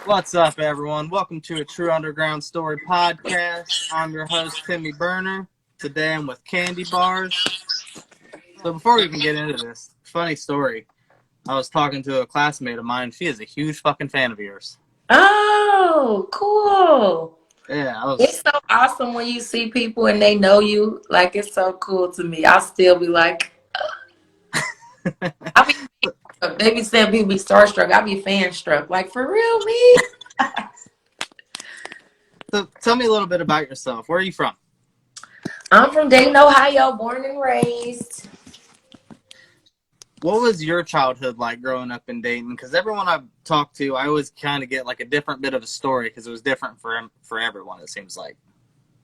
What's up, everyone? Welcome to a True Underground Story podcast. I'm your host, Timmy Burner. Today I'm with Candy Barz. So before we even get into this, funny story. I was talking to a classmate of mine. She is a huge fucking fan of yours. Oh, cool. Yeah, It's so awesome when you see people and they know you. Like, it's so cool to me. I'll still be like, I be, they be saying people be starstruck. I be fan struck. Like, for real, me? So tell me a little bit about yourself. Where are you from? I'm from Dayton, Ohio, born and raised. What was your childhood like growing up in Dayton? Because everyone I've talked to, I always kind of get like a different bit of a story because it was different for everyone, it seems like.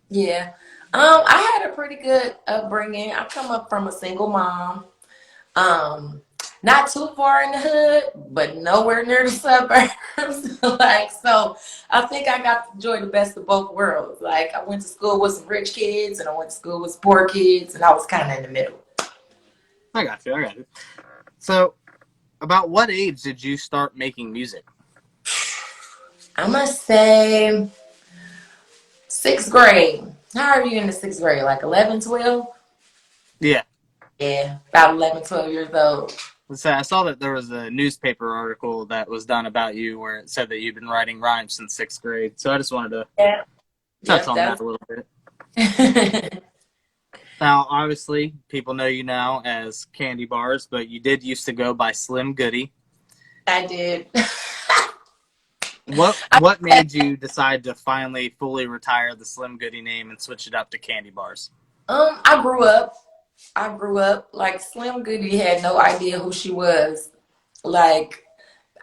Yeah. I had a pretty good upbringing. I come up from a single mom. Um, Not too far in the hood, but nowhere near the suburbs. So I think I got to enjoy the best of both worlds. Like, I went to school with some rich kids and I went to school with poor kids, and I was kind of in the middle. I got you. So, about what age did you start making music? I must say sixth grade. How are you in the sixth grade? Like 11, 12? Yeah. Yeah, about 11, 12 years old. So I saw that there was a newspaper article that was done about you where it said that you've been writing rhymes since sixth grade. So I just wanted to Yeah. touch Yep, on that that's a little bit. Now, obviously, people know you now as Candy Barz, but you did used to go by Slim Goody. I did. What made you decide to finally fully retire the Slim Goody name and switch it up to Candy Barz? I grew up like Slim Goody had no idea who she was. Like,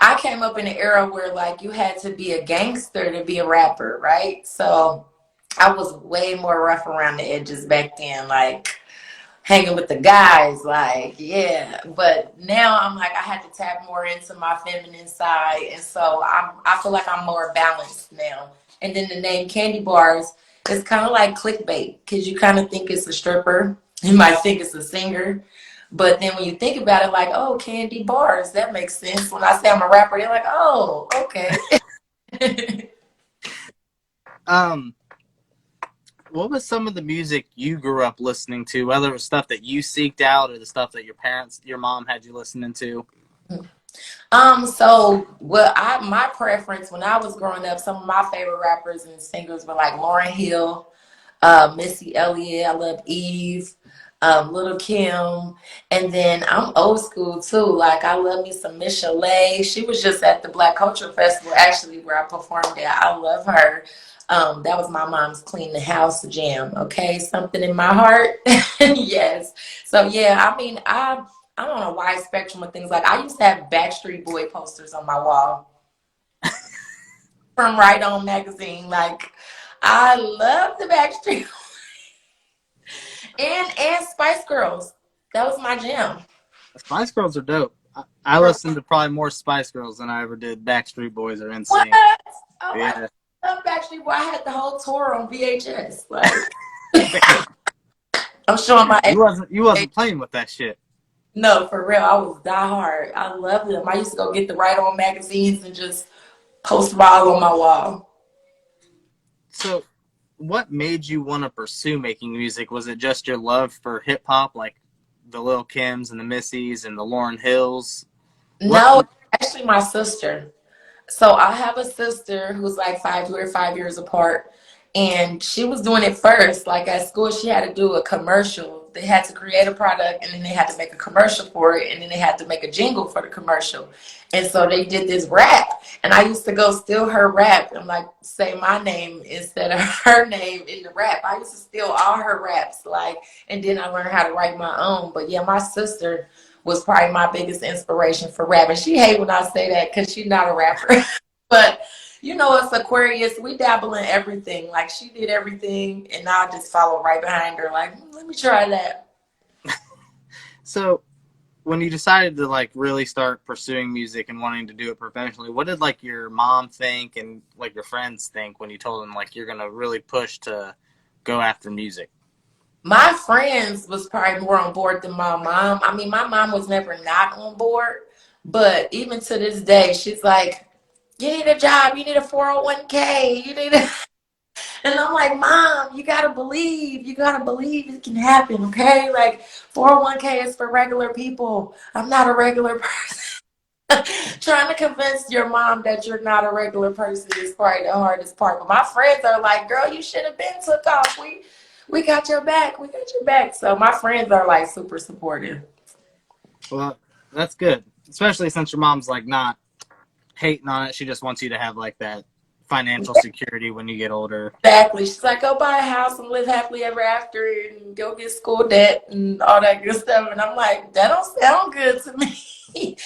I came up in an era where like you had to be a gangster to be a rapper, right? So I was way more rough around the edges back then, like hanging with the guys, like, yeah. But now I'm like, I had to tap more into my feminine side, and so I feel like I'm more balanced now. And then the name Candy Bars is kind of like clickbait because you kind of think it's a stripper, you might think it's a singer, but then when you think about it, like, oh, Candy Bars, that makes sense. When I say I'm a rapper, they're like, oh, okay. Um, what was some of the music you grew up listening to, whether it was stuff that you seeked out or the stuff that your mom had you listening to? My preference when I was growing up, some of my favorite rappers and singers were like Lauryn Hill, Missy Elliott. I love Eve, Little Kim, and then I'm old school too. Like, I love me some Michelle. She was just at the Black Culture Festival actually where I performed at. I love her. That was my mom's clean the house jam. Okay, something in my heart. Yes. So yeah, I mean, I'm on a wide spectrum of things. Like, I used to have Backstreet Boy posters on my wall from Right On magazine. Like, I love the Backstreet and Spice Girls. That was my jam. Spice Girls are dope. I listened to probably more Spice Girls than I ever did Backstreet Boys or What? NSYNC. Oh, Yeah. I love Backstreet Boy. I had the whole tour on VHS. Like, I'm showing my You wasn't playing with that shit. No, for real. I was diehard. I loved them. I used to go get the Right On magazines and just post them all on my wall. So, what made you want to pursue making music? Was it just your love for hip hop, like the Lil Kims and the Missies and the Lauryn Hills? What? No, actually, my sister. So I have a sister who's like we're 5 years apart. And she was doing it first. Like, at school, she had to do a commercial. They had to create a product and then they had to make a commercial for it. And then they had to make a jingle for the commercial. And so they did this rap. And I used to go steal her rap and like say my name instead of her name in the rap. I used to steal all her raps. Like, and then I learned how to write my own. But yeah, my sister was probably my biggest inspiration for rap. And she hate when I say that because she's not a rapper. But you know, it's Aquarius. We dabble in everything. Like, she did everything, and I just follow right behind her. Like, let me try that. So, when you decided to like really start pursuing music and wanting to do it professionally, what did like your mom think and like your friends think when you told them like you're gonna really push to go after music? My friends was probably more on board than my mom. I mean, my mom was never not on board, but even to this day, she's like, You need a job. You need a 401k. You need a And I'm like, Mom, you gotta believe. You gotta believe it can happen, okay? Like 401k is for regular people. I'm not a regular person. Trying to convince your mom that you're not a regular person is probably the hardest part. But my friends are like, girl, you should have been took off. We got your back. We got your back. So my friends are like super supportive. Well, that's good, especially since your mom's like not hating on it. She just wants you to have like that financial security when you get older. Exactly. She's like, go buy a house and live happily ever after and go get school debt and all that good stuff. And I'm like, that don't sound good to me.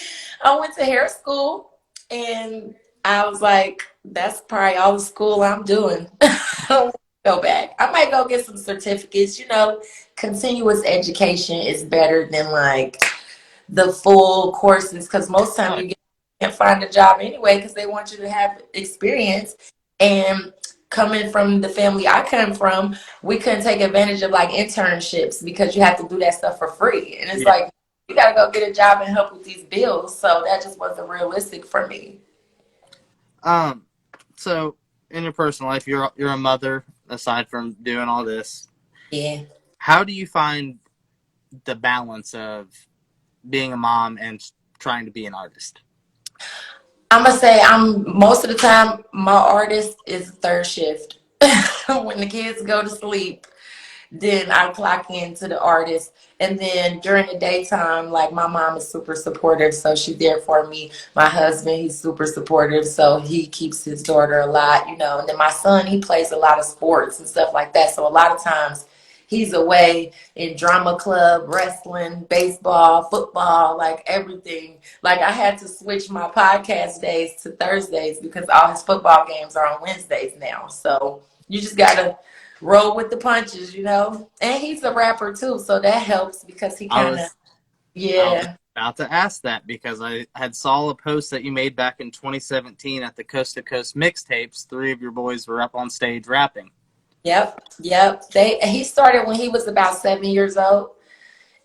I went to hair school and I was like, that's probably all the school I'm doing. I don't want to go back. I might go get some certificates. You know, continuous education is better than like the full courses because most time you can't find a job anyway because they want you to have experience. And coming from the family I come from, we couldn't take advantage of like internships because you have to do that stuff for free. And it's like, you got to go get a job and help with these bills. So that just wasn't realistic for me. So in your personal life, you're a mother aside from doing all this. Yeah. How do you find the balance of being a mom and trying to be an artist? I'm gonna say most of the time my artist is third shift. When the kids go to sleep, then I clock into the artist. And then during the daytime, like my mom is super supportive, so she's there for me. My husband, he's super supportive, so he keeps his daughter a lot, you know. And then my son, he plays a lot of sports and stuff like that. So a lot of times he's away in drama club, wrestling, baseball, football, like everything. Like I had to switch my podcast days to Thursdays because all his football games are on Wednesdays now. So you just gotta roll with the punches, you know. And he's a rapper too, so that helps because he kind of, I was yeah. about to ask that because I had saw a post that you made back in 2017 at the Coast to Coast mixtapes. 3 of your boys were up on stage rapping. Yep. He started when he was about 7 years old.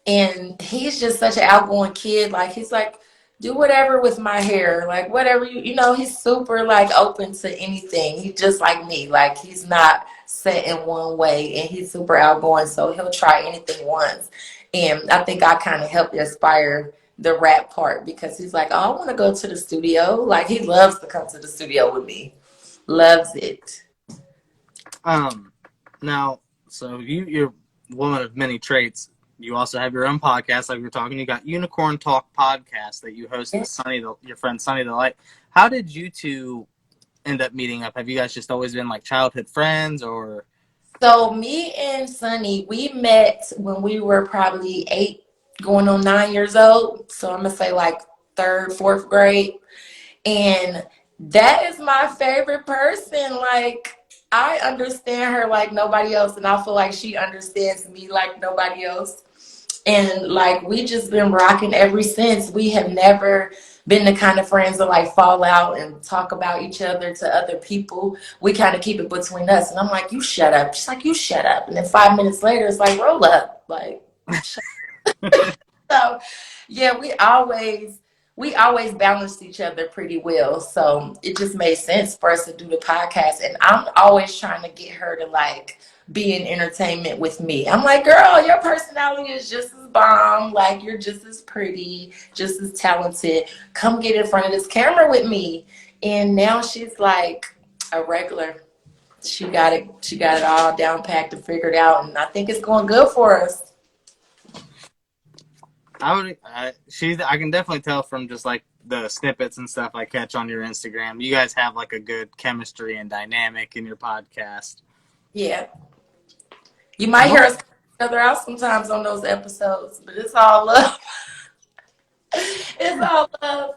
And he's just such an outgoing kid. Like he's like, do whatever with my hair, like whatever you know. He's super like open to anything. He's just like me. Like he's not set in one way, and he's super outgoing. So he'll try anything once. And I think I kind of helped inspire the rap part because he's like, oh, I want to go to the studio. Like he loves to come to the studio with me. Loves it. Now, so you're a woman of many traits. You also have your own podcast, like we were talking. You got Unicorn Talk podcast that you host with your friend Sunny the Light. How did you two end up meeting up? Have you guys just always been like childhood friends, or? So me and Sunny, we met when we were probably 8, going on 9 years old. So I'm gonna say like third, fourth grade. And that is my favorite person. Like I understand her like nobody else, and I feel like she understands me like nobody else. And like we just been rocking ever since. We have never been the kind of friends that like fall out and talk about each other to other people. We kind of keep it between us. And I'm like, you shut up. She's like, you shut up. And then 5 minutes later, it's like, roll up. Like, shut up. So yeah, we always balanced each other pretty well. So it just made sense for us to do the podcast. And I'm always trying to get her to like be in entertainment with me. I'm like, girl, your personality is just as bomb. Like you're just as pretty, just as talented. Come get in front of this camera with me. And now she's like a regular. She got it all down packed and figured out. And I think it's going good for us. I can definitely tell from just like the snippets and stuff I catch on your Instagram. You guys have like a good chemistry and dynamic in your podcast. Yeah. You might hear us cut each other out sometimes on those episodes, but it's all love. It's all love.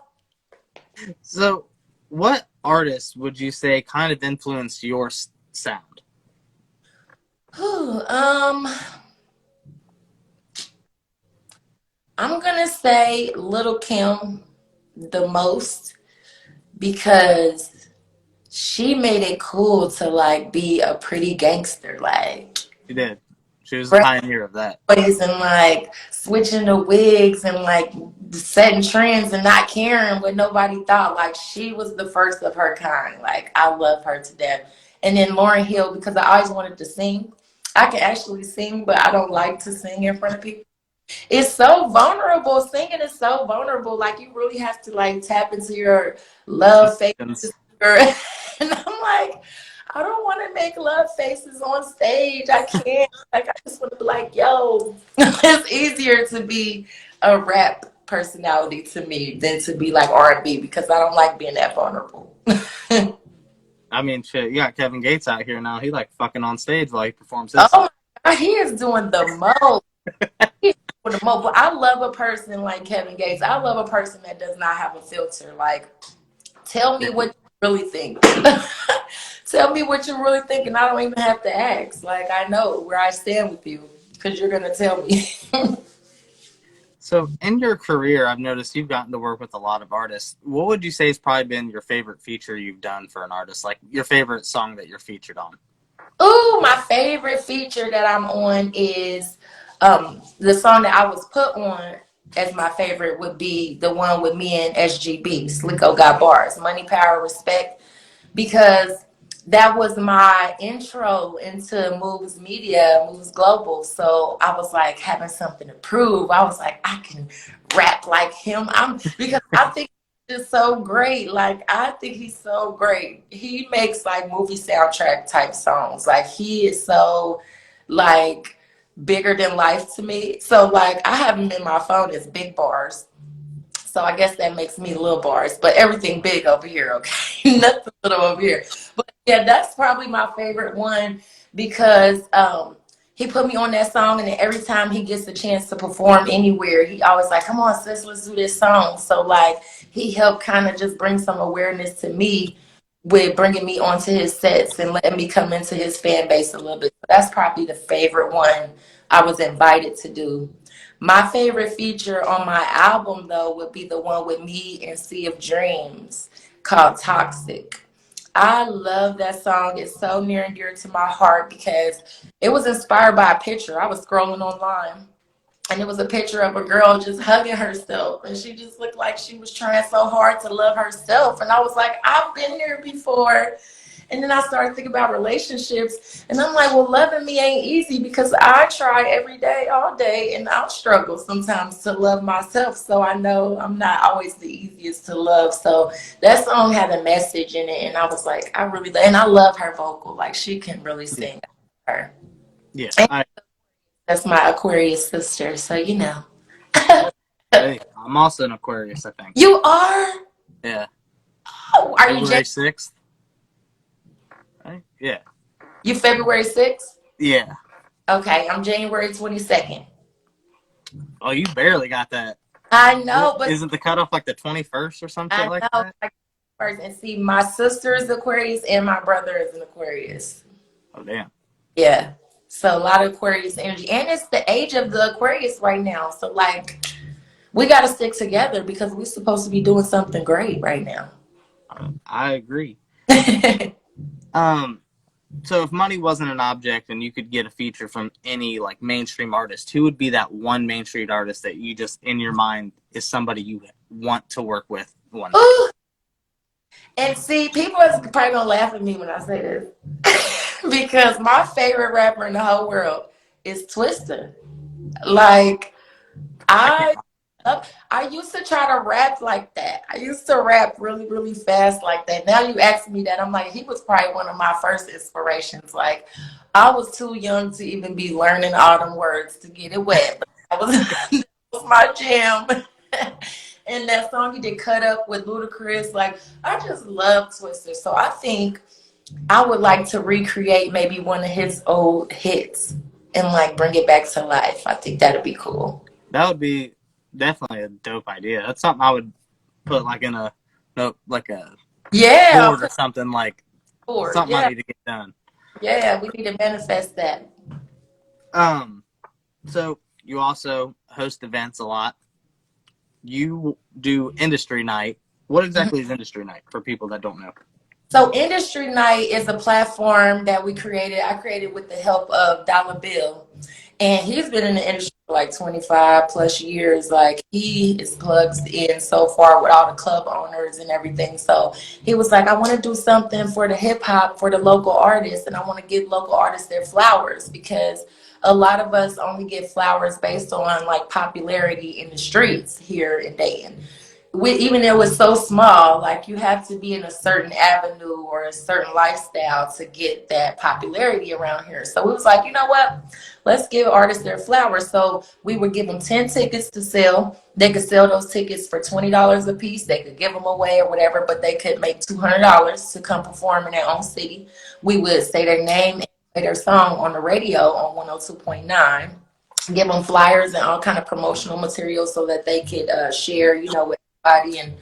So, what artists would you say kind of influenced your sound? I'm gonna say Little Kim the most because she made it cool to like be a pretty gangster, like She did. She was a pioneer of that. and like switching the wigs and like setting trends and not caring what nobody thought. Like, she was the first of her kind. Like, I love her to death. And then Lauryn Hill, because I always wanted to sing. I can actually sing, but I don't like to sing in front of people. It's so vulnerable. Singing is so vulnerable. Like, you really have to like tap into your love faces. And I'm like, I don't want to make love faces on stage. I can't. Like, I just want to be like, yo, it's easier to be a rap personality to me than to be like R&B, because I don't like being that vulnerable. I mean, shit, you got Kevin Gates out here now. He like fucking on stage while he performs his Oh song. my God, he is doing the most. He's doing the most. But I love a person like Kevin Gates. I love a person that does not have a filter. Like, tell me what you really think. Tell me what you really think, and I don't even have to ask. Like, I know where I stand with you because you're going to tell me. So in your career, I've noticed you've gotten to work with a lot of artists. What would you say has probably been your favorite feature you've done for an artist? Like your favorite song that you're featured on? Ooh, my favorite feature that I'm on is the song that I was put on as my favorite would be the one with me and SGB, Slicko Got Bars, Money, Power, Respect, because that was my intro into Moves Media, Moves Global. So I was like having something to prove. I was like, I can rap like him. Because I think he's just so great. Like, I think he's so great. He makes like movie soundtrack type songs. Like, he is so like bigger than life to me. So like, I have him in my phone as Big Barz. So I guess that makes me little Barz, but everything big over here, okay? Nothing little over here. But yeah, that's probably my favorite one because he put me on that song, and then every time he gets a chance to perform anywhere, he always like, come on, sis, let's do this song. So like, he helped kind of just bring some awareness to me with bringing me onto his sets and letting me come into his fan base a little bit. So that's probably the favorite one I was invited to do. My favorite feature on my album, though, would be the one with me and Sea of Dreams called Toxic. I love that song. It's so near and dear to my heart because it was inspired by a picture. I was scrolling online, and it was a picture of a girl just hugging herself, and she just looked like she was trying so hard to love herself. And I was like, I've been there before. And then I started thinking about relationships, and I'm like, well, loving me ain't easy because I try every day, all day, and I'll struggle sometimes to love myself. So I know I'm not always the easiest to love. So that song had a message in it, and I was like, and I love her vocal. Like, she can really sing. Her. Yeah, That's my Aquarius sister, so you know. hey, I'm also an Aquarius, I think. You are? Yeah. Oh, are you February 6th? Right? Yeah. You February 6th? Yeah. Okay, I'm January 22nd. Oh, you barely got that. I know, but isn't the cutoff like the 21st or something like that? First, and see, my sister is Aquarius and my brother is an Aquarius. Oh, damn. Yeah. So a lot of Aquarius energy. And it's the age of the Aquarius right now. So like, we got to stick together because we're supposed to be doing something great right now. I agree. So if money wasn't an object and you could get a feature from any like mainstream artist, who would be that one mainstream artist that you just in your mind is somebody you want to work with one day? And see, people are probably gonna laugh at me when I say this because my favorite rapper in the whole world is Twista. Like, I used to try to rap like that. I used to rap really, really fast like that. Now you ask me that, I'm like, he was probably one of my first inspirations. Like, I was too young to even be learning all them words to get it wet. But that was my jam. And that song he did, Cut Up with Ludacris, like, I just love Twista. So I think I would like to recreate maybe one of his old hits and like bring it back to life. I think that'd be cool. That would be definitely a dope idea. That's something I would put like in a board or something, like something I need to get done. Yeah, we need to manifest that. So you also host events a lot. You do Industry Night. What exactly is Industry Night for people that don't know? So Industry Night is a platform that I created with the help of Dollar Bill. And he's been in the industry for like 25 plus years. Like he is plugged in so far with all the club owners and everything. So he was like, I want to do something for the hip hop for the local artists, and I want to give local artists their flowers, because a lot of us only get flowers based on like popularity in the streets here in Dayton. Even though it's so small, like you have to be in a certain avenue or a certain lifestyle to get that popularity around here. So we was like, you know what? Let's give artists their flowers. So we would give them 10 tickets to sell. They could sell those tickets for $20 a piece. They could give them away or whatever, but they could make $200 to come perform in their own city. We would say their name and play their song on the radio on 102.9. Give them flyers and all kind of promotional materials so that they could share, with everybody, and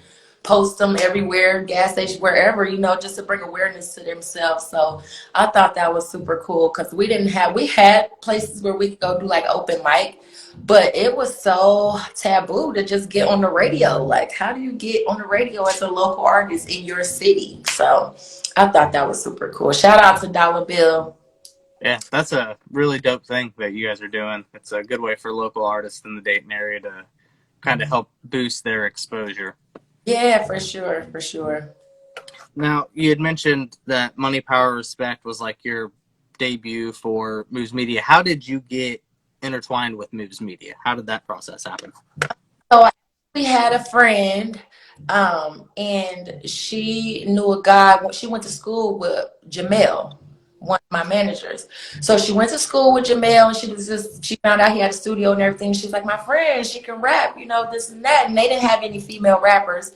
post them everywhere, gas station, wherever, just to bring awareness to themselves. So I thought that was super cool, because we had places where we could go do like open mic, but it was so taboo to just get on the radio. Like, how do you get on the radio as a local artist in your city? So I thought that was super cool. Shout out to Dollar Bill. Yeah, that's a really dope thing that you guys are doing. It's a good way for local artists in the Dayton area to kind of help boost their exposure. Yeah, for sure, for sure. Now, you had mentioned that Money, Power, Respect was like your debut for Moves Media. How did you get intertwined with Moves Media? How did that process happen? So we had a friend, and she knew a guy. She went to school with Jamel, one of my managers. So she went to school with Jamel, and she found out he had a studio and everything. She's like, my friend, she can rap, this and that. And they didn't have any female rappers.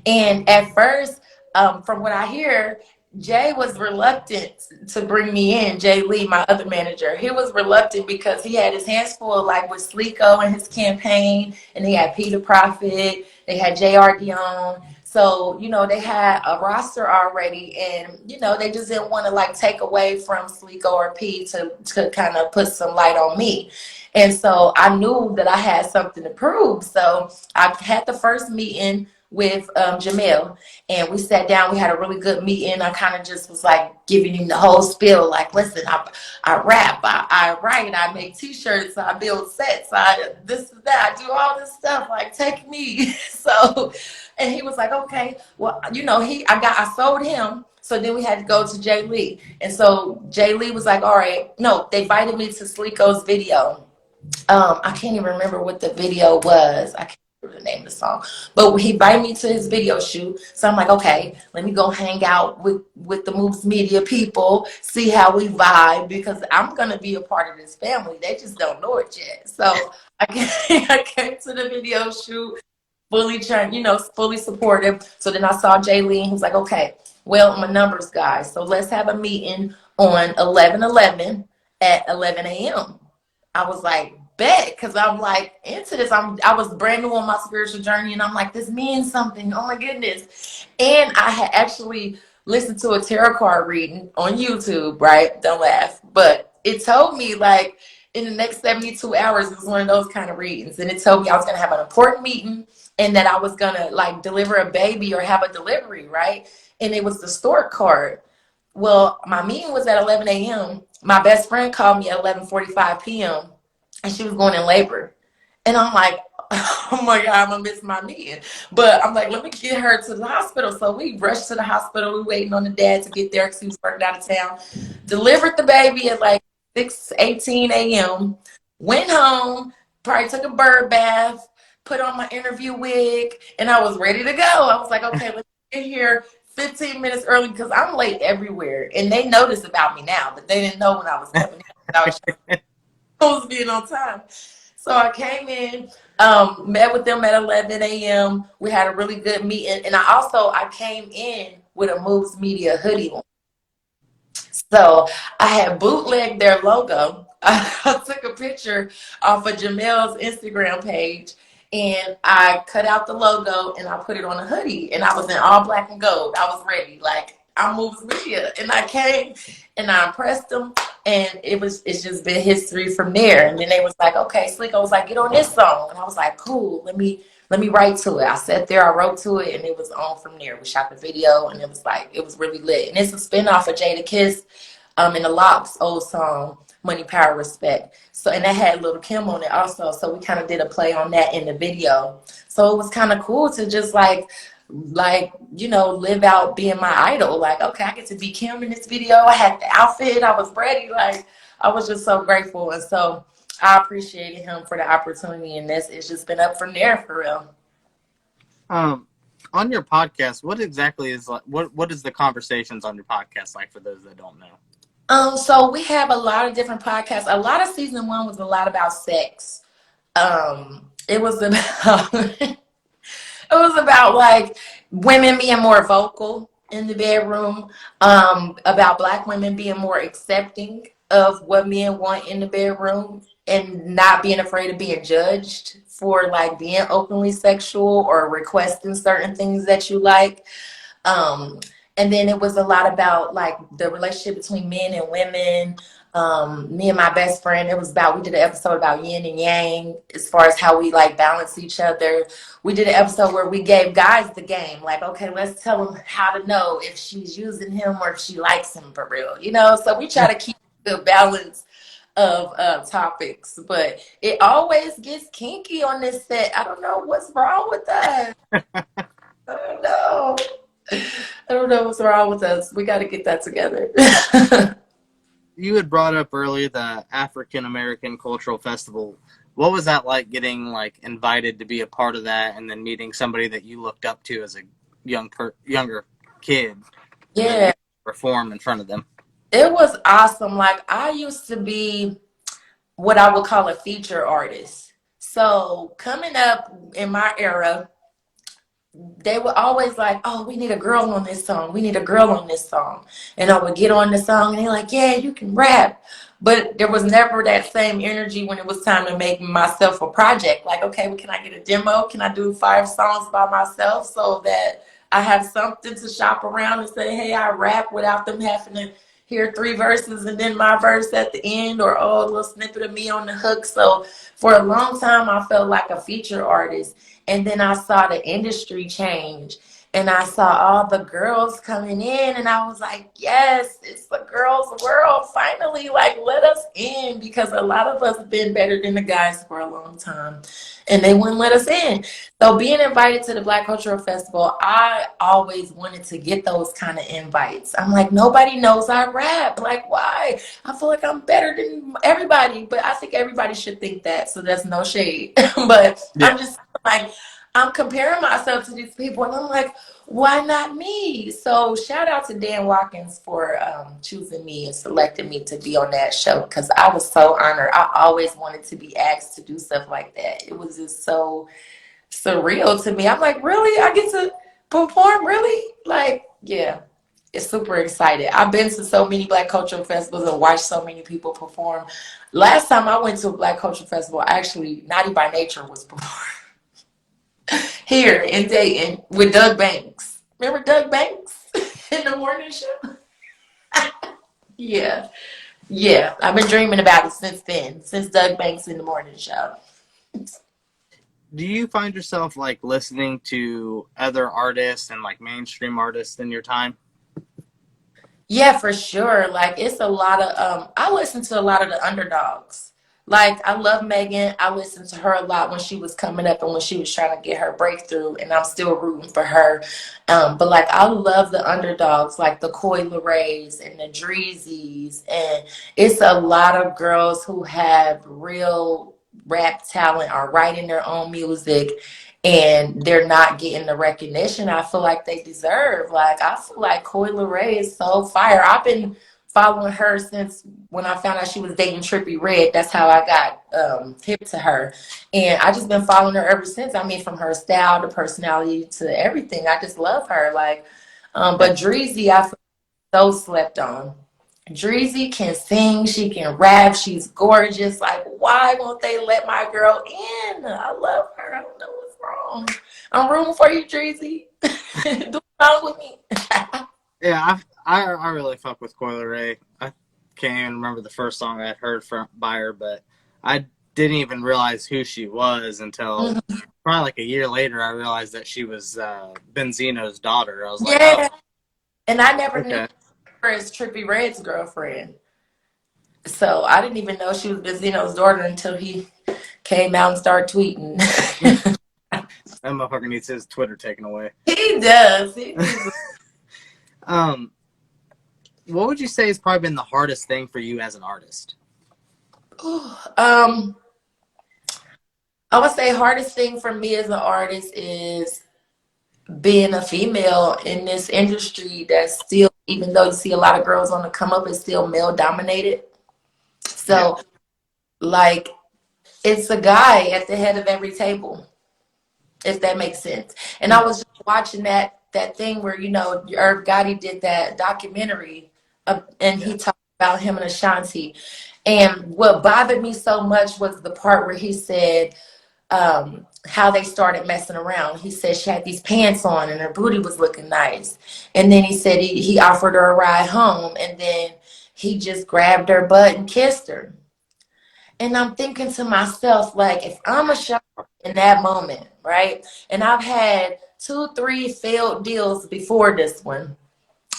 And at first, from what I hear, Jay was reluctant to bring me in. Jay Lee, my other manager, he was reluctant because he had his hands full, like with Slico and his campaign, and he had Peter Prophet, they had JR Dion. So, they had a roster already, and, they just didn't want to like take away from Slico or P to kind of put some light on me. And so I knew that I had something to prove. So I had the first meeting with Jamel, and we sat down. We had a really good meeting. I kind of just was like giving him the whole spiel, like, listen, I rap, I write, I make t-shirts, I build sets, I this and that, I do all this stuff, like, take me. So, and he was like, okay, well, I sold him. So then we had to go to Jay Lee, and so Jay Lee was like, all right, no, they invited me to Slico's video. I can't even remember what the video was. I can't remember the name of the song, but he invited me to his video shoot. So I'm like, okay, let me go hang out with the Moves Media people, see how we vibe, because I'm gonna be a part of this family. They just don't know it yet. So I came to the video shoot, fully fully supportive. So then I saw Jay Lee, and he was like, okay, well, I'm a numbers guy, so let's have a meeting on 11/11 at 11 a.m. I was like, bet, because I'm like into this. I was brand new on my spiritual journey, and I'm like, this means something. Oh my goodness. And I had actually listened to a tarot card reading on YouTube, right? Don't laugh. But it told me like in the next 72 hours, it was one of those kind of readings. And it told me I was gonna have an important meeting, and that I was gonna like deliver a baby or have a delivery, right? And it was the stork card. Well, my meeting was at 11 a.m. My best friend called me at 11:45 p.m. and she was going in labor. And I'm like, oh my God, I'm gonna miss my meeting. But I'm like, let me get her to the hospital. So we rushed to the hospital. We waiting on the dad to get there because he was working out of town. Delivered the baby at like 6:18 a.m. Went home, probably took a bird bath, put on my interview wig, and I was ready to go. I was like, okay, let's get here 15 minutes early because I'm late everywhere. And they noticed about me now, but they didn't know when I was coming in. I was supposed to be on time. So I came in, met with them at 11 a.m. We had a really good meeting. And I came in with a Moves Media hoodie on. So I had bootlegged their logo. I took a picture off of Jamel's Instagram page, and I cut out the logo and I put it on a hoodie, and I was in all black and gold. I was ready, like I'm Moves Media, and I came and I impressed them, and it's just been history from there. And then they was like, okay, Slick, was like, get on this song, and I was like, cool, let me write to it. I sat there, I wrote to it, and it was on from there. We shot the video, and it was really lit. And it's a spinoff of Jada Kiss, in the Locks old song, Money, Power, Respect. So, and that had Little Kim on it also. So we kind of did a play on that in the video. So it was kind of cool to just live out being my idol. Like, okay, I get to be Kim in this video. I had the outfit. I was ready. Like, I was just so grateful. And so I appreciated him for the opportunity. And it's just been up from there for real. On your podcast, what exactly is what is the conversations on your podcast like for those that don't know? So we have a lot of different podcasts. A lot of season 1 was a lot about sex. It was about it was about like women being more vocal in the bedroom, about Black women being more accepting of what men want in the bedroom and not being afraid of being judged for like being openly sexual or requesting certain things that you like. Um, and then it was a lot about like the relationship between men and women. Me and my best friend, we did an episode about yin and yang as far as how we like balance each other. We did an episode where we gave guys the game, like, okay, let's tell them how to know if she's using him or if she likes him for real, So we try to keep the balance of topics, but it always gets kinky on this set. I don't know what's wrong with that. I don't know. I don't know what's wrong with us. We got to get that together. You had brought up earlier the African American Cultural Festival. What was that like, getting like invited to be a part of that, and then meeting somebody that you looked up to as a younger kid? Yeah, perform in front of them. It was awesome. Like, I used to be what I would call a feature artist. So coming up in my era, they were always like, oh, we need a girl on this song. We need a girl on this song. And I would get on the song and they're like, yeah, you can rap. But there was never that same energy when it was time to make myself a project. Like, okay, well, can I get a demo? Can I do 5 songs by myself so that I have something to shop around and say, hey, I rap, without them having to hear 3 verses and then my verse at the end, or, oh, a little snippet of me on the hook. So for a long time, I felt like a feature artist. And then I saw the industry change, and I saw all the girls coming in, and I was like, yes, it's the girls' world. Finally, like, let us in, because a lot of us have been better than the guys for a long time, and they wouldn't let us in. So being invited to the Black Cultural Festival, I always wanted to get those kind of invites. I'm like, nobody knows I rap. Like, why? I feel like I'm better than everybody, but I think everybody should think that, so that's no shade. But yeah. I'm just like, I'm comparing myself to these people, and I'm like, why not me? So shout out to Dan Watkins for choosing me and selecting me to be on that show, because I was so honored. I always wanted to be asked to do stuff like that. It was just so surreal to me. I'm like, really? I get to perform? Really? Like, yeah. It's super excited. I've been to so many Black Cultural Festivals and watched so many people perform. Last time I went to a Black Cultural Festival, actually, Naughty by Nature was performed here in Dayton with Doug Banks. Remember Doug Banks in the morning show? Yeah. I've been dreaming about it since then, since Doug Banks in the morning show. Do you find yourself like listening to other artists and like mainstream artists in your time? Yeah, for sure. Like, it's a lot of I listen to a lot of the underdogs. Like, I love Megan. I listened to her a lot when she was coming up and when she was trying to get her breakthrough, and I'm still rooting for her. But like, I love the underdogs, like the Coi Lerais and the Dreezys, and it's a lot of girls who have real rap talent, are writing their own music, and they're not getting the recognition I feel like they deserve. Like, I feel like Coi Leray is so fire. I've been following her since when I found out she was dating Trippie Redd. That's how I got hip to her. And I just been following her ever since. I mean, from her style to personality to everything. I just love her. Like, but Dreezy, I feel so slept on. Dreezy can sing, she can rap, she's gorgeous. Like, why won't they let my girl in? I love her. I don't know what's wrong. I'm rooting for you, Dreezy. Do something with me. Yeah, I really fuck with Coi Leray. I can't even remember the first song I had heard by her, but I didn't even realize who she was until probably like a year later. I realized that she was Benzino's daughter. I was like, oh. And I never knew her as Trippie Redd's girlfriend. So I didn't even know she was Benzino's daughter until he came out and started tweeting. That motherfucker needs his Twitter taken away. He does. He needs. Um, what would you say has probably been the hardest thing for you as an artist? I would say hardest thing for me as an artist is being a female in this industry that's still, even though you see a lot of girls on the come up, it's still male dominated. Yeah. So like it's a guy at the head of every table, if that makes sense. And I was just watching that thing where, you know, Irv Gotti did that documentary, and he talked about him and Ashanti. And what bothered me so much was the part where he said how they started messing around. He said she had these pants on and her booty was looking nice. And then he said he offered her a ride home, and then he just grabbed her butt and kissed her. And I'm thinking to myself, like, if I'm a shot in that moment, right? And I've had 2, 3 failed deals before this one.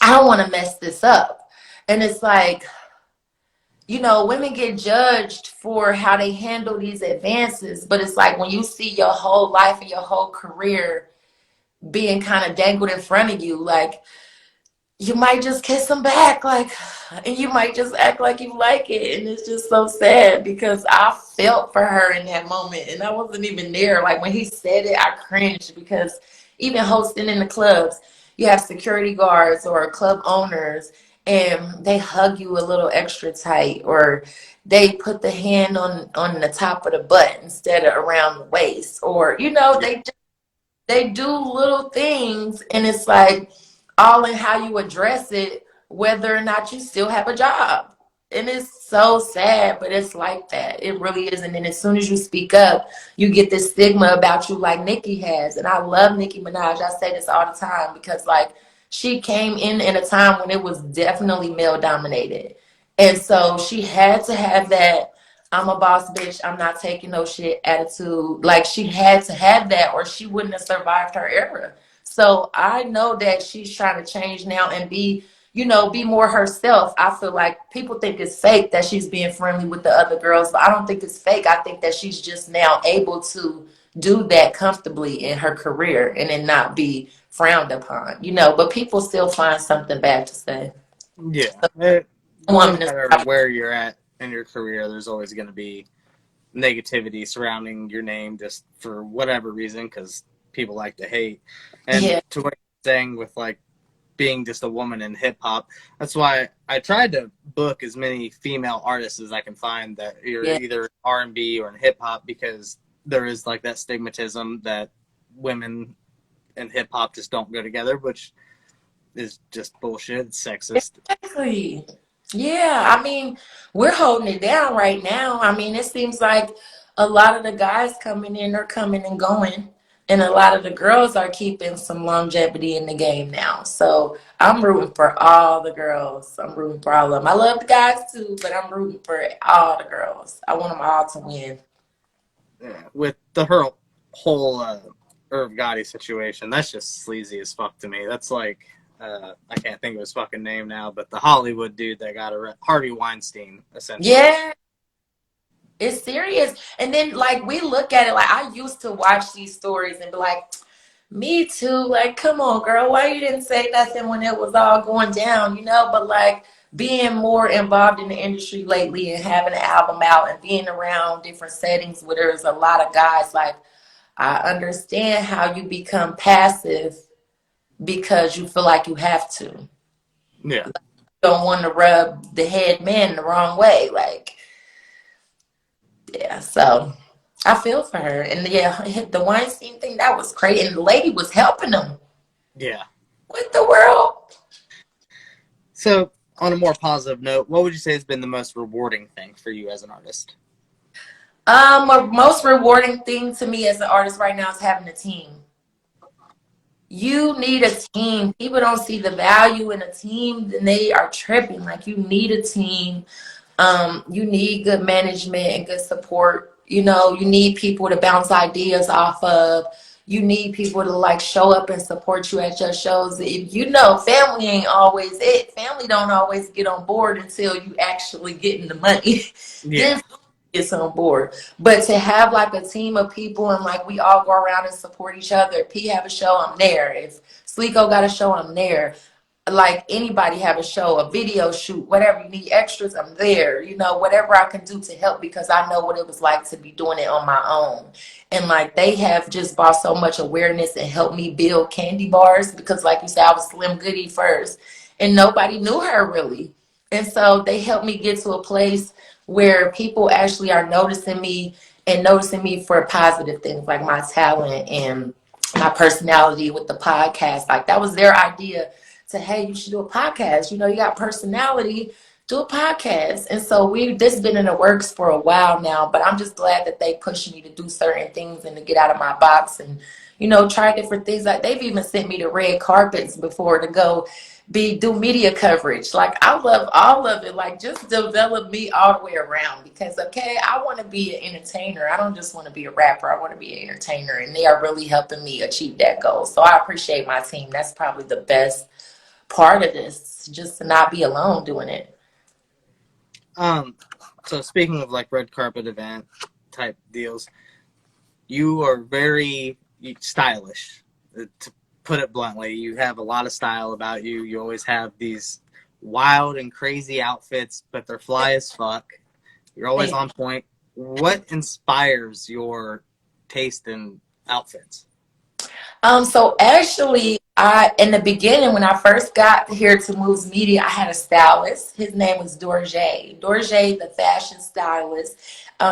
I don't want to mess this up. And it's like, you know, women get judged for how they handle these advances, but it's like when you see your whole life and your whole career being kind of dangled in front of you, like you might just kiss them back, like, and you might just act like you like it. And it's just so sad because I felt for her in that moment and I wasn't even there. Like when he said it, I cringed because even hosting in the clubs, you have security guards or club owners and they hug you a little extra tight, or they put the hand on the top of the butt instead of around the waist, or you know, they do little things, and it's like all in how you address it, whether or not you still have a job. And it's so sad, but it's like that. It really is. And then as soon as you speak up, you get this stigma about you like Nicki has. And I love Nicki Minaj. I say this all the time because like she came in a time when it was definitely male dominated. And so she had to have that I'm a boss bitch, I'm not taking no shit attitude. Like she had to have that or she wouldn't have survived her era. So I know that she's trying to change now and be, you know, be more herself. I feel like people think it's fake that she's being friendly with the other girls, but I don't think it's fake. I think that she's just now able to do that comfortably in her career and then not be frowned upon, you know, but people still find something bad to say. Yeah. No Woman is matter where you're at in your career, there's always going to be negativity surrounding your name just for whatever reason because people like to hate. And yeah, to what you're saying with like being just a woman in hip hop, that's why I tried to book as many female artists as I can find that are yeah. either R&B or in hip hop because there is like that stigmatism that women and hip hop just don't go together, which is just bullshit. It's sexist. Exactly. Yeah, I mean, we're holding it down right now. I mean, it seems like a lot of the guys coming in are coming and going, and a lot of the girls are keeping some longevity in the game now. So I'm rooting for all the girls. I'm rooting for all of them. I love the guys too, but I'm rooting for all the girls. I want them all to win. Yeah, with the whole Irv Gotti situation, that's just sleazy as fuck to me. That's like I can't think of his fucking name now, but the Hollywood dude that got Harvey Weinstein, essentially. Yeah, it's serious. And then, like, we look at it like I used to watch these stories and be like, me too. Like, come on, girl. Why you didn't say nothing when it was all going down, you know? But like being more involved in the industry lately and having an album out and being around different settings where there's a lot of guys, like I understand how you become passive because you feel like you have to. You Yeah. don't want to rub the head man the wrong way. Like, yeah, so I feel for her. And yeah, the Weinstein thing, that was crazy. And the lady was helping him. Yeah. What the world? So, on a more positive note, what would you say has been the most rewarding thing for you as an artist? Most rewarding thing to me as an artist right now is having a team. You need a team. People don't see the value in a team, then they are tripping. Like you need a team. You need good management and good support. You know, you need people to bounce ideas off of. you need people to like show up and support you at your shows. If you know, family ain't always it. Family don't always get on board until you actually getting the money. Yeah. Then gets on board. But to have like a team of people and like we all go around and support each other. If P have a show, I'm there. If Sleeko got a show, I'm there. Like anybody have a show, a video shoot, whatever you need extras, I'm there. You know, whatever I can do to help because I know what it was like to be doing it on my own. And like they have just brought so much awareness and helped me build Candy Barz because like you said, I was Slim Goody first and nobody knew her really. And so they helped me get to a place where people actually are noticing me and noticing me for positive things like my talent and my personality with the podcast. Like that was their idea to, hey, you should do a podcast. You know, you got personality, do a podcast. And so this has been in the works for a while now, but I'm just glad that they push me to do certain things and to get out of my box and, you know, try different things. Like they've even sent me to red carpets before to go do media coverage. Like I love all of it. Like just develop me all the way around because okay, I want to be an entertainer. I don't just want to be a rapper. I want to be an entertainer, and they are really helping me achieve that goal. So I appreciate my team. That's probably the best part of this, just to not be alone doing it. So speaking of like red carpet event type deals, you are very stylish, to put it bluntly. You have a lot of style about you. You always have these wild and crazy outfits, but they're fly as fuck. You're always on point. What inspires your taste in outfits? So actually, in the beginning, when I first got here to Moves Media, I had a stylist. His name was Dorje. Dorje, the fashion stylist.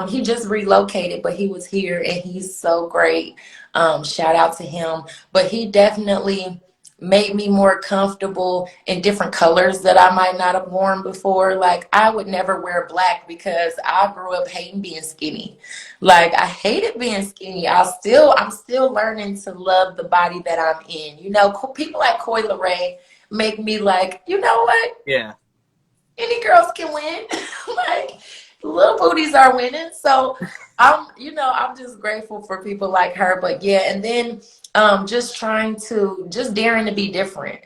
He just relocated, but he was here and he's so great. Shout out to him. But he definitely made me more comfortable in different colors that I might not have worn before. Like I would never wear black because I grew up hating being skinny. Like I hated being skinny. I'm still learning to love the body that I'm in. You know, people like Coi Leray make me like, you know what? Yeah. Any girls can win. Like little booties are winning. So I'm just grateful for people like her. But yeah, and then just daring to be different.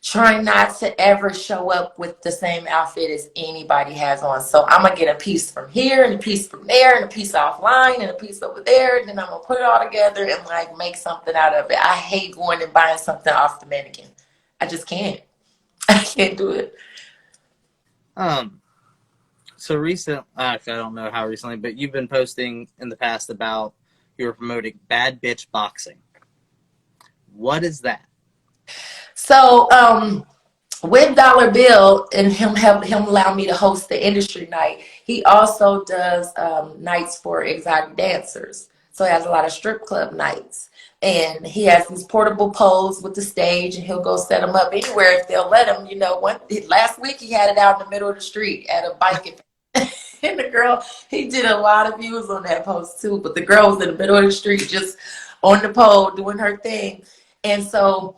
Trying not to ever show up with the same outfit as anybody has on. So I'm gonna get a piece from here and a piece from there and a piece offline and a piece over there, and then I'm gonna put it all together and like make something out of it. I hate going and buying something off the mannequin. I just can't. I can't do it. So actually, I don't know how recently, but you've been posting in the past about you were promoting Bad Bitch Boxing. What is that? So, with Dollar Bill and him allow me to host the industry night, he also does nights for exotic dancers. So he has a lot of strip club nights. And he has these portable poles with the stage, and he'll go set them up anywhere if they'll let him. You know, last week he had it out in the middle of the street at a bike event. And the girl, he did a lot of views on that post too. But the girl was in the middle of the street just on the pole doing her thing. And so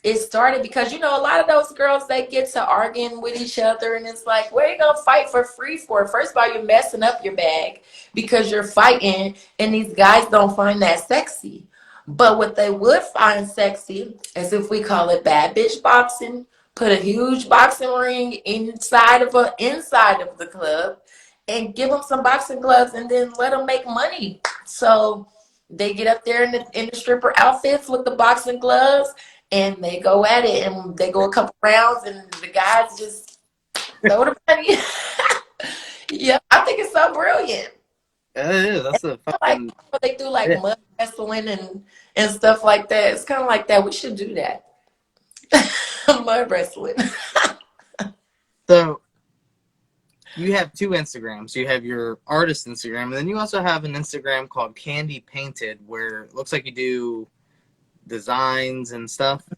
it started because, you know, a lot of those girls, they get to arguing with each other, and it's like, what are you going to fight for free for? First of all, you're messing up your bag because you're fighting, and these guys don't find that sexy. But what they would find sexy is if we call it bad bitch boxing, put a huge boxing ring inside of the club and give them some boxing gloves and then let them make money. So they get up there in the stripper outfits with the boxing gloves, and they go at it, and they go a couple rounds, and the guys just throw the money. Yeah, I think it's so brilliant. It is. That's a fucking... Like they do like mud wrestling and stuff like that. It's kind of like that. We should do that. Mud wrestling. So you have two Instagrams. You have your artist Instagram, and then you also have an Instagram called Candy Painted, where it looks like you do designs and stuff.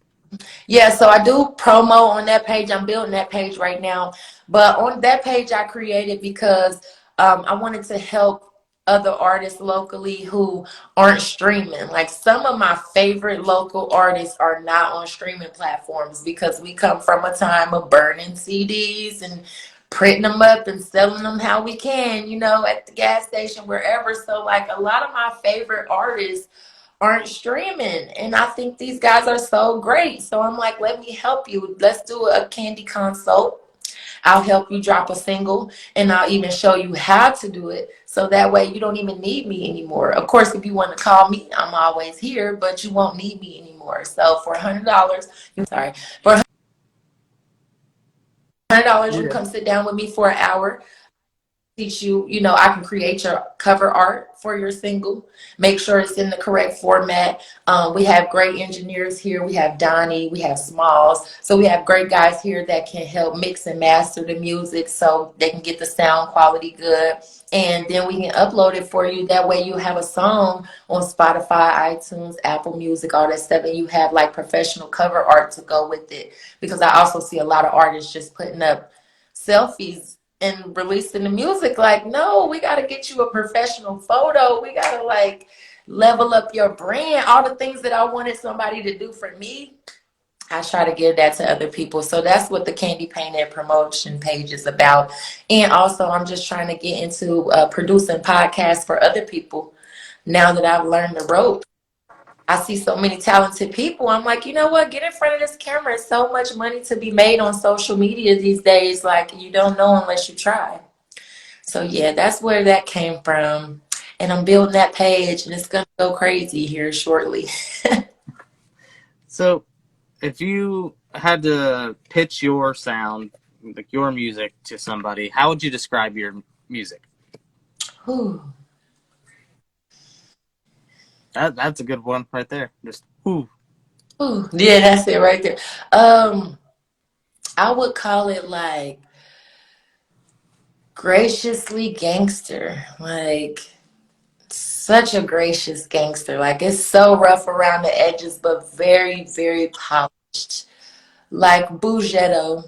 Yeah, so I do promo on that page. I'm building that page right now. But on that page I created because I wanted to help other artists locally who aren't streaming. Like some of my favorite local artists are not on streaming platforms because we come from a time of burning CDs and printing them up and selling them how we can, you know, at the gas station, wherever. So like a lot of my favorite artists aren't streaming. And I think these guys are so great. So I'm like, let me help you. Let's do a candy consult. I'll help you drop a single and I'll even show you how to do it. So that way you don't even need me anymore. Of course, if you want to call me, I'm always here, but you won't need me anymore. So for $100, for $100, you Okay. come sit down with me for an hour. Teach you, I can create your cover art for your single, make sure it's in the correct format. We have great engineers here. We have Donnie, we have Smalls. So we have great guys here that can help mix and master the music so they can get the sound quality good. And then we can upload it for you. That way you have a song on Spotify, iTunes, Apple Music, all that stuff. And you have like professional cover art to go with it. Because I also see a lot of artists just putting up selfies and releasing the music. Like, no, we got to get you a professional photo. We got to like level up your brand. All the things that I wanted somebody to do for me, I try to give that to other people. So that's what the Candy Painted promotion page is about. And also I'm just trying to get into producing podcasts for other people. Now that I've learned the ropes, I see so many talented people. I'm like, you know what? Get in front of this camera. It's so much money to be made on social media these days. Like, you don't know unless you try. So, yeah, that's where that came from. And I'm building that page, and it's going to go crazy here shortly. So, if you had to pitch your sound, like your music, to somebody, how would you describe your music? Ooh. That's a good one right there. Just ooh. Ooh. Yeah, that's it right there. I would call it like graciously gangster. Like, such a gracious gangster. Like, it's so rough around the edges, but very, very polished. Like Bougetto,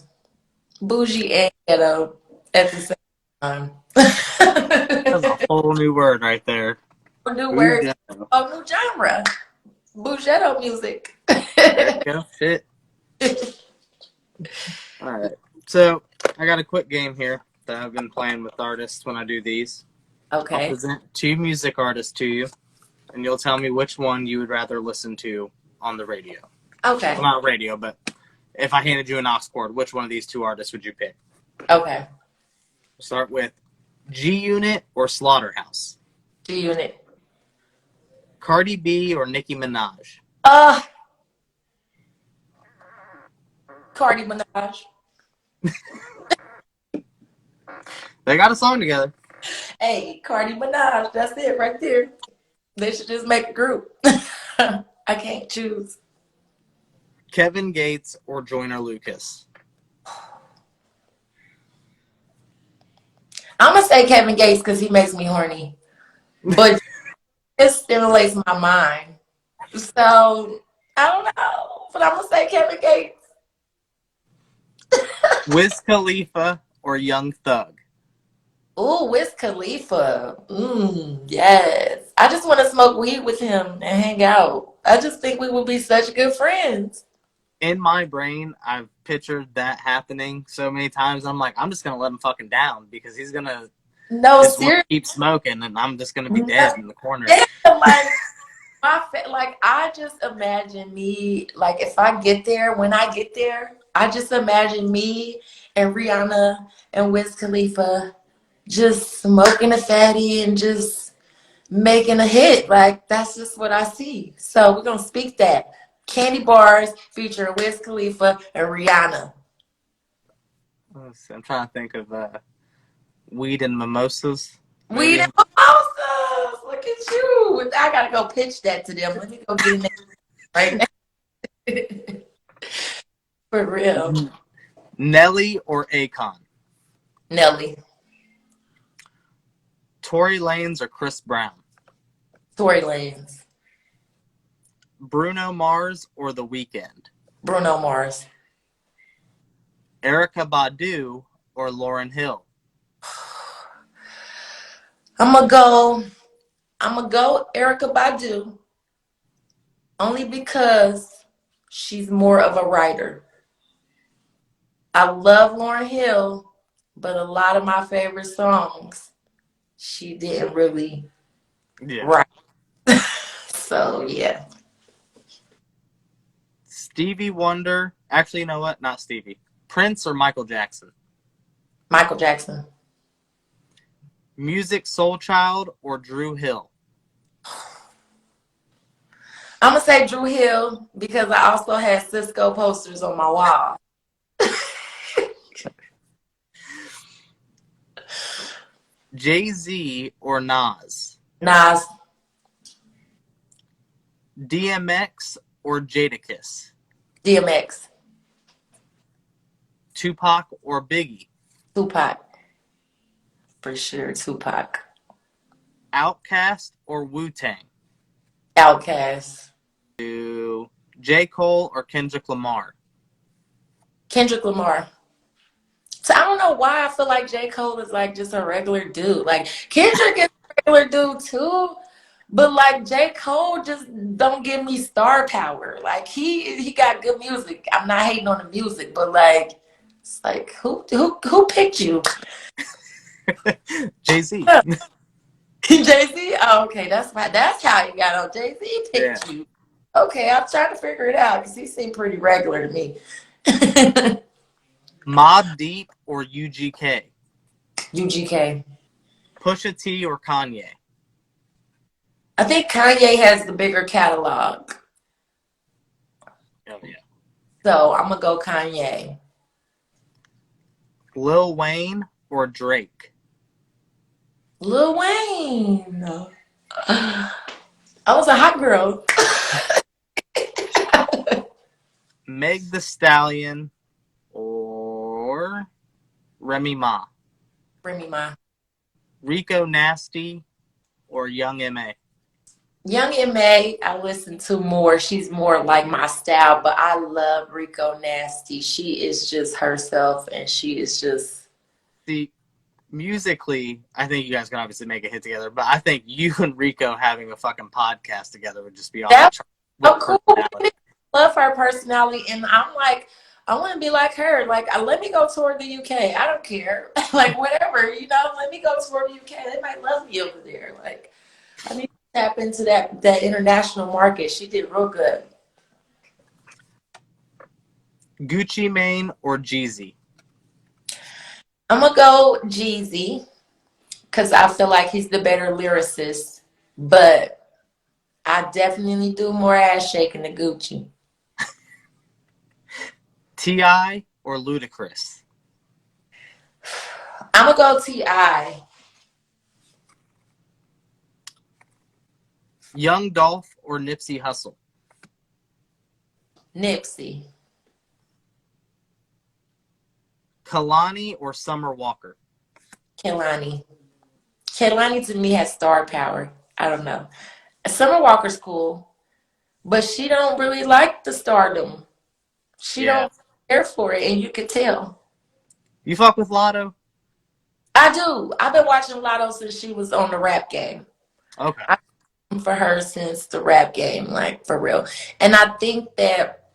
bougie and ghetto at the same time. That's a whole new word right there. New Ooh, words, yeah. a new genre. Bougetto music. There you go. Shit. All right. So I got a quick game here that I've been playing with artists when I do these. I'll Okay. present two music artists to you, and you'll tell me which one you would rather listen to on the radio. Okay. Well, not radio, but if I handed you an aux cord, which one of these two artists would you pick? Okay. We'll start with G Unit or Slaughterhouse. G Unit. Cardi B or Nicki Minaj. Uh, Cardi Minaj. They got a song together. Hey, Cardi Minaj. That's it right there. They should just make a group. I can't choose. Kevin Gates or Joyner Lucas. I'm gonna say Kevin Gates because he makes me horny, but it stimulates my mind. So I don't know, but I'm gonna say Kevin Gates. Wiz Khalifa or Young Thug. Ooh, Wiz Khalifa. Yes. I just want to smoke weed with him and hang out. I just think we would be such good friends. In my brain, I've pictured that happening so many times. I'm like, I'm just gonna let him fucking down because he's gonna No, just want to seriously. keep smoking, and I'm just gonna be dead in the corner. Yeah, like I just imagine me, like if I get there, when I get there, I just imagine me and Rihanna and Wiz Khalifa just smoking a fatty and just making a hit. Like that's just what I see. So we're gonna speak that. Candy bars featuring Wiz Khalifa and Rihanna. I'm trying to think of weed and mimosas. Weed Maybe. and mimosas. Look at you. I gotta go pitch that to them. Let me go get in there right now. For real. Nelly or Akon. Nelly. Tory Lanez or Chris Brown. Tory Lanez. Bruno Mars or The Weeknd. Bruno Mars. Erykah Badu or Lauryn Hill. I'm gonna go Erykah Badu only because she's more of a writer. I love Lauryn Hill, but a lot of my favorite songs she didn't really write. So yeah, Stevie Wonder. Actually, you know what? Not Stevie. Prince or Michael Jackson? Michael Jackson. Music Soul Child or Drew Hill? I'm gonna say Drew Hill because I also had Cisco posters on my wall. Jay-Z or Nas? Nas. DMX or Jadakiss? DMX. Tupac or Biggie? Tupac. For sure, Tupac. Outkast or Wu-Tang? Outkast. J. Cole or Kendrick Lamar? Kendrick Lamar. So I don't know why I feel like J. Cole is like just a regular dude. Like Kendrick is a regular dude too, but like J. Cole just don't give me star power. Like he got good music. I'm not hating on the music, but like it's like who picked you? Jay-Z. Jay-Z? Oh, okay, that's fine. That's how you got on. Jay-Z picked Yeah. you. Okay, I'm trying to figure it out because he seemed pretty regular to me. Mobb Deep or UGK? UGK. Pusha T or Kanye? I think Kanye has the bigger catalog. Oh, yeah. So I'm going to go Kanye. Lil Wayne or Drake? Lil Wayne. I was a hot girl. Meg the Stallion or Remy Ma? Bring me my Rico Nasty or Young M.A.? Young M.A. I listen to more. She's more like my style, but I love Rico Nasty. She is just herself, and she is just. See, musically, I think you guys can obviously make a hit together, but I think you and Rico having a fucking podcast together would just be off the chart. Oh, cool. Love her personality, and I'm like, I want to be like her. Like, let me go tour the UK. I don't care. Like, whatever, let me go tour the UK. They might love me over there. Like, I need to tap into that international market. She did real good. Gucci Mane or Jeezy? I'm going to go Jeezy because I feel like he's the better lyricist, but I definitely do more ass shaking than Gucci. T.I. or Ludacris? I'm going to go T.I. Young Dolph or Nipsey Hussle? Nipsey. Kalani or Summer Walker? Kehlani. Kehlani to me has star power. I don't know. Summer Walker's cool, but she don't really like the stardom. She don't care for it, and you can tell. You fuck with Lotto? I do. I've been watching Lotto since she was on the Rap Game. Okay. I've been for her since the Rap Game, like for real. And I think that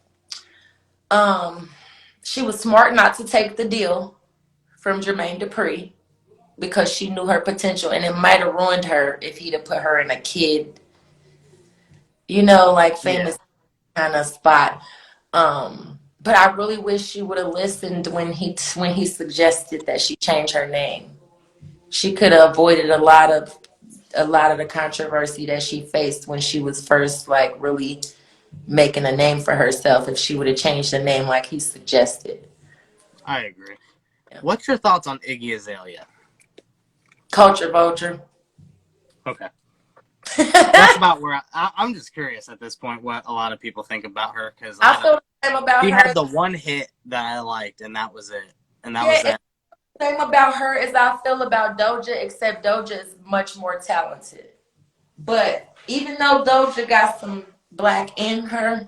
she was smart not to take the deal from Jermaine Dupri because she knew her potential, and it might have ruined her if he'd have put her in a kid, like famous kind of spot. But I really wish she would have listened when he suggested that she change her name. She could have avoided a lot of the controversy that she faced when she was first like really making a name for herself if she would have changed the name like he suggested. I agree. Yeah. What's your thoughts on Iggy Azalea? Culture vulture. Okay. That's about where I'm just curious at this point what a lot of people think about her because I feel the same about her. She had the one hit that I liked, and that was it. And that was that. The same about her as I feel about Doja, except Doja is much more talented. But even though Doja got some black in her,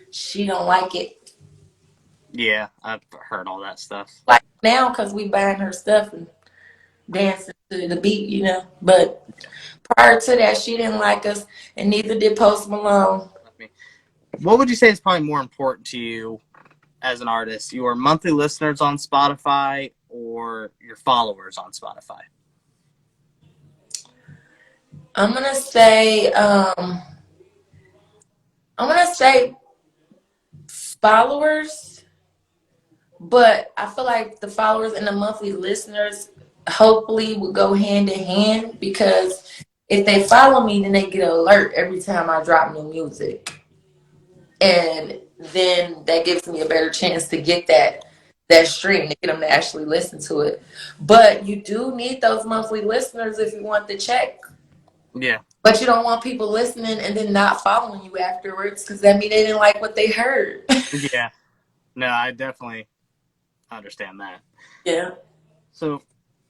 she don't like it. Yeah, I've heard all that stuff. Like now, because we buying her stuff and dancing to the beat, But prior to that, she didn't like us, and neither did Post Malone. What would you say is probably more important to you as an artist? Your monthly listeners on Spotify or your followers on Spotify? I'm gonna say I'm gonna say followers, but I feel like the followers and the monthly listeners hopefully will go hand in hand because if they follow me, then they get an alert every time I drop new music, and then that gives me a better chance to get that stream to get them to actually listen to it. But you do need those monthly listeners if you want the check. Yeah. But you don't want people listening and then not following you afterwards because that means they didn't like what they heard. Yeah. No, I definitely understand that. Yeah. So,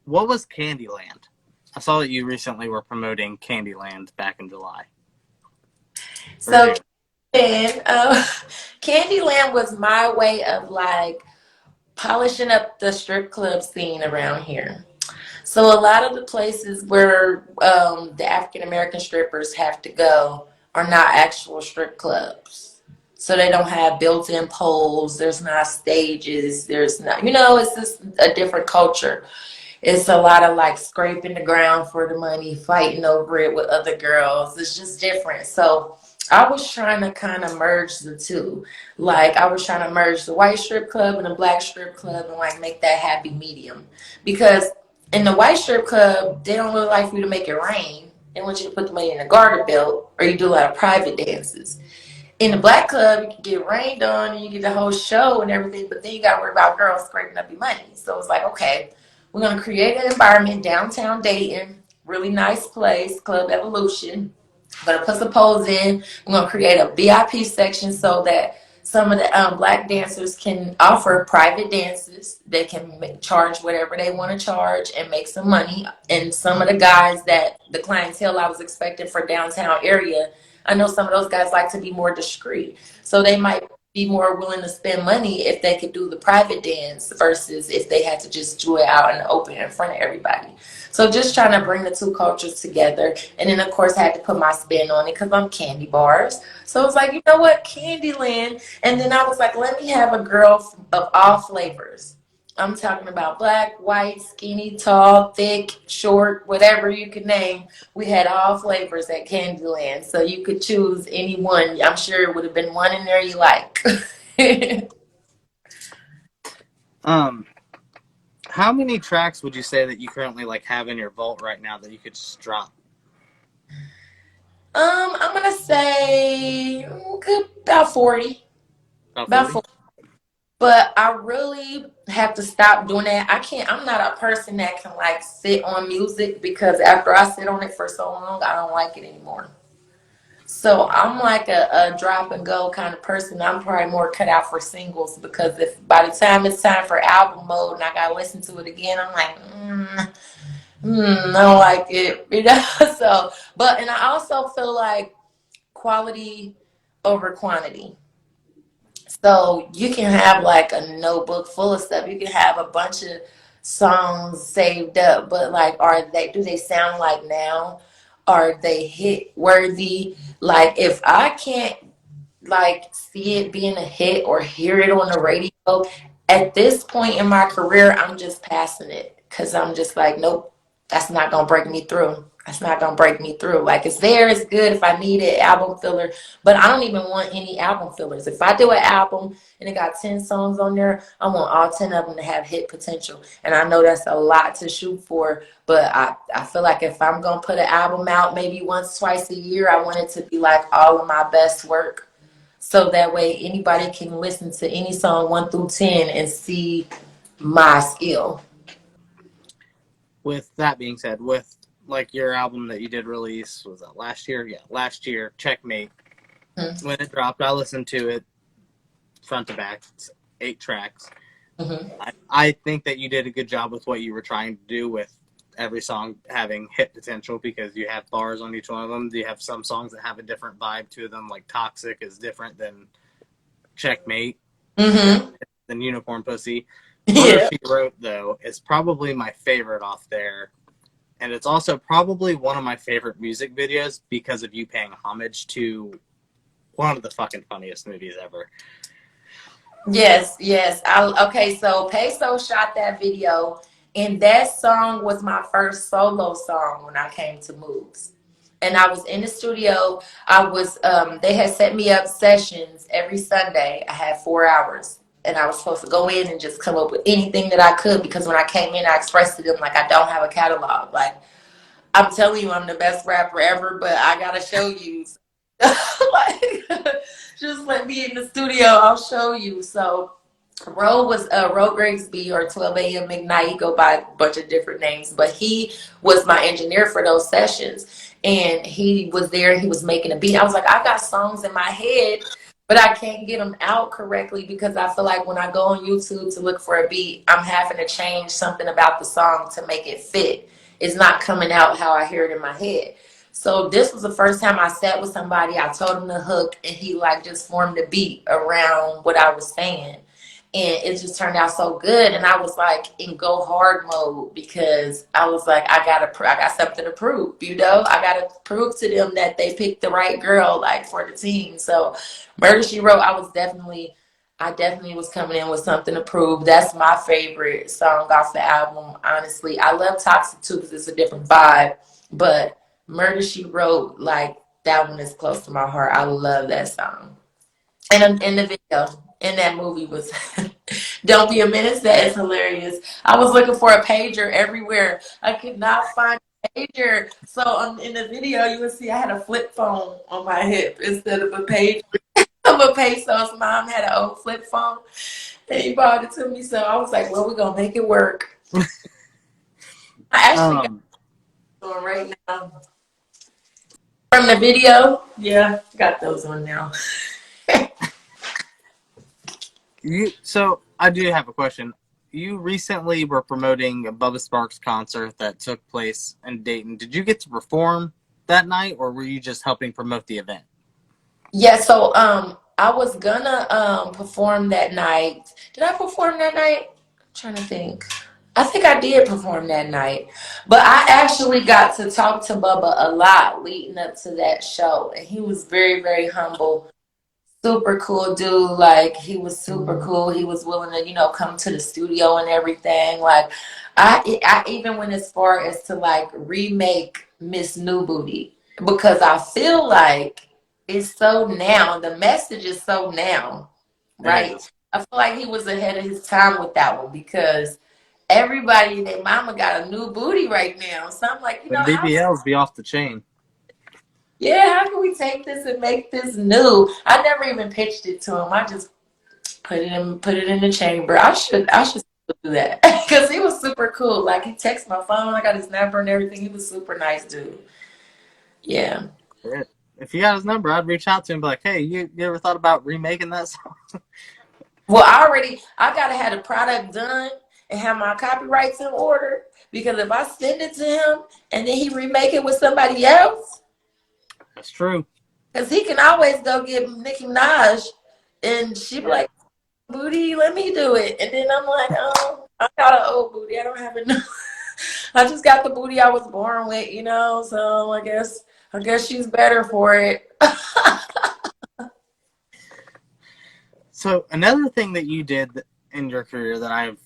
what was Candyland? I saw that you recently were promoting Candyland back in July. So and Candyland was my way of like polishing up the strip club scene around here. So a lot of the places where the African American strippers have to go are not actual strip clubs. So they don't have built-in poles. There's not stages. There's not, it's just a different culture. It's a lot of like scraping the ground for the money, fighting over it with other girls. It's just different. So I was trying to kind of merge the two. Like I was trying to merge the white strip club and the black strip club and like make that happy medium. Because in the white strip club, they don't really like for you to make it rain. They want you to put the money in a garter belt or you do a lot of private dances. In the black club, you can get rained on and you get the whole show and everything, but then you got to worry about girls scraping up your money. So it's like, okay, we're going to create an environment downtown Dayton, really nice place, Club Evolution. I'm going to put some poles in. I'm going to create a VIP section so that some of the black dancers can offer private dances. They can charge whatever they want to charge and make some money. And some of the guys that the clientele I was expecting for downtown area, I know some of those guys like to be more discreet. So they might be more willing to spend money if they could do the private dance versus if they had to just do it out in the open in front of everybody. So just trying to bring the two cultures together. And then, of course, I had to put my spin on it because I'm Candy Barz. So it was like, you know what, Candyland. And then I was like, let me have a girl of all flavors. I'm talking about black, white, skinny, tall, thick, short, whatever you could name. We had all flavors at Candyland. So you could choose any one. I'm sure it would have been one in there you like. How many tracks would you say that you currently like have in your vault right now that you could just drop? I'm gonna say about 40. About 40? But I really have to stop doing that. I'm not a person that can like sit on music because after I sit on it for so long, I don't like it anymore. So I'm like a drop and go kind of person. I'm probably more cut out for singles because if by the time it's time for album mode and I gotta listen to it again, I'm like, I don't like it. So, and I also feel like quality over quantity. So you can have like a notebook full of stuff. You can have a bunch of songs saved up, but like, do they sound like now? Are they hit worthy? Like, if I can't like see it being a hit or hear it on the radio, at this point in my career, I'm just passing it because I'm just like, nope, that's not gonna break me through. That's not gonna break me through. Like it's there, it's good if I need it, album filler, but I don't even want any album fillers. If I do an album and it got 10 songs on there, I want all 10 of them to have hit potential. And I know that's a lot to shoot for, but I feel like if I'm gonna put an album out maybe once, twice a year, I want it to be like all of my best work. So that way anybody can listen to any song 1 through 10 and see my skill. With that being said, with like your album that you did release, was that last year? Yeah, last year, Checkmate. Mm-hmm. When it dropped, I listened to it front to back. It's 8 tracks. Mm-hmm. I think that you did a good job with what you were trying to do with every song having hit potential because you have bars on each one of them. You have some songs that have a different vibe to them, like Toxic is different than Checkmate, than Unicorn Pussy. Murder She Wrote, though, is probably my favorite off there. And it's also probably one of my favorite music videos because of you paying homage to one of the fucking funniest movies ever. Yes. Okay, so Peso shot that video, and that song was my first solo song when I came to Moves. and I was in the studio. They had set me up sessions every Sunday. I had 4 hours. And I was supposed to go in and just come up with anything that I could, because when I came in, I expressed to them like I don't have a catalog. Like, I'm telling you, I'm the best rapper ever, but I gotta show you. Like, just let me in the studio, I'll show you. So Ro Grigsby, or 12 a.m. McKnight. He go by a bunch of different names, but he was my engineer for those sessions. And he was there. He was making a beat. I was like, I got songs in my head, but I can't get them out correctly, because I feel like when I go on YouTube to look for a beat, I'm having to change something about the song to make it fit. It's not coming out how I hear it in my head. So this was the first time I sat with somebody. I told him the hook, and he like just formed a beat around what I was saying, and it just turned out so good. And I was like in go hard mode, because I was like, I got something to prove, I gotta prove to them that they picked the right girl, like, for the team. So Murder She Wrote, I definitely was coming in with something to prove. That's my favorite song off the album, honestly. I love Toxic too, because it's a different vibe, but Murder She Wrote, like, that one is close to my heart. I love that song. And in the video, in that movie was Don't Be a Menace. That is hilarious. I was looking for a pager everywhere. I could not find a pager. So in the video, you would see I had a flip phone on my hip instead of a page. Of a peso's mom had an old flip phone, and he bought it to me. So I was like, well, we're going to make it work. I actually got one right now. From the video, yeah, got those on now. So I do have a question. You recently were promoting a Bubba Sparxxx concert that took place in Dayton. Did you get to perform that night, or were you just helping promote the event? Yeah, so I was gonna perform that night. Did I perform that night? I'm trying to think. I think I did perform that night. But I actually got to talk to Bubba a lot leading up to that show. And he was very, very humble. Super cool dude. Like, he was super cool. He was willing to, come to the studio and everything. Like, I even went as far as to like remake Miss New Booty, because I feel like it's so now. The message is so now, right? I feel like he was ahead of his time with that one, because everybody, their mama got a new booty right now. So I'm like, The BBLs be off the chain. Yeah, how can we take this and make this new? I never even pitched it to him. I just put it in the chamber. I should do that, because he was super cool. Like, he texted my phone. I got his number and everything. He was super nice dude. Yeah. If you got his number, I'd reach out to him and be like, hey, you ever thought about remaking that song? Well, I gotta have the product done and have my copyrights in order, because if I send it to him and then he remake it with somebody else, that's true. Because he can always go get Nicki Minaj, and she be like, booty, let me do it. And then I'm like, oh, I got an old booty. I don't have a new. I just got the booty I was born with, So I guess she's better for it. So another thing that you did in your career that I've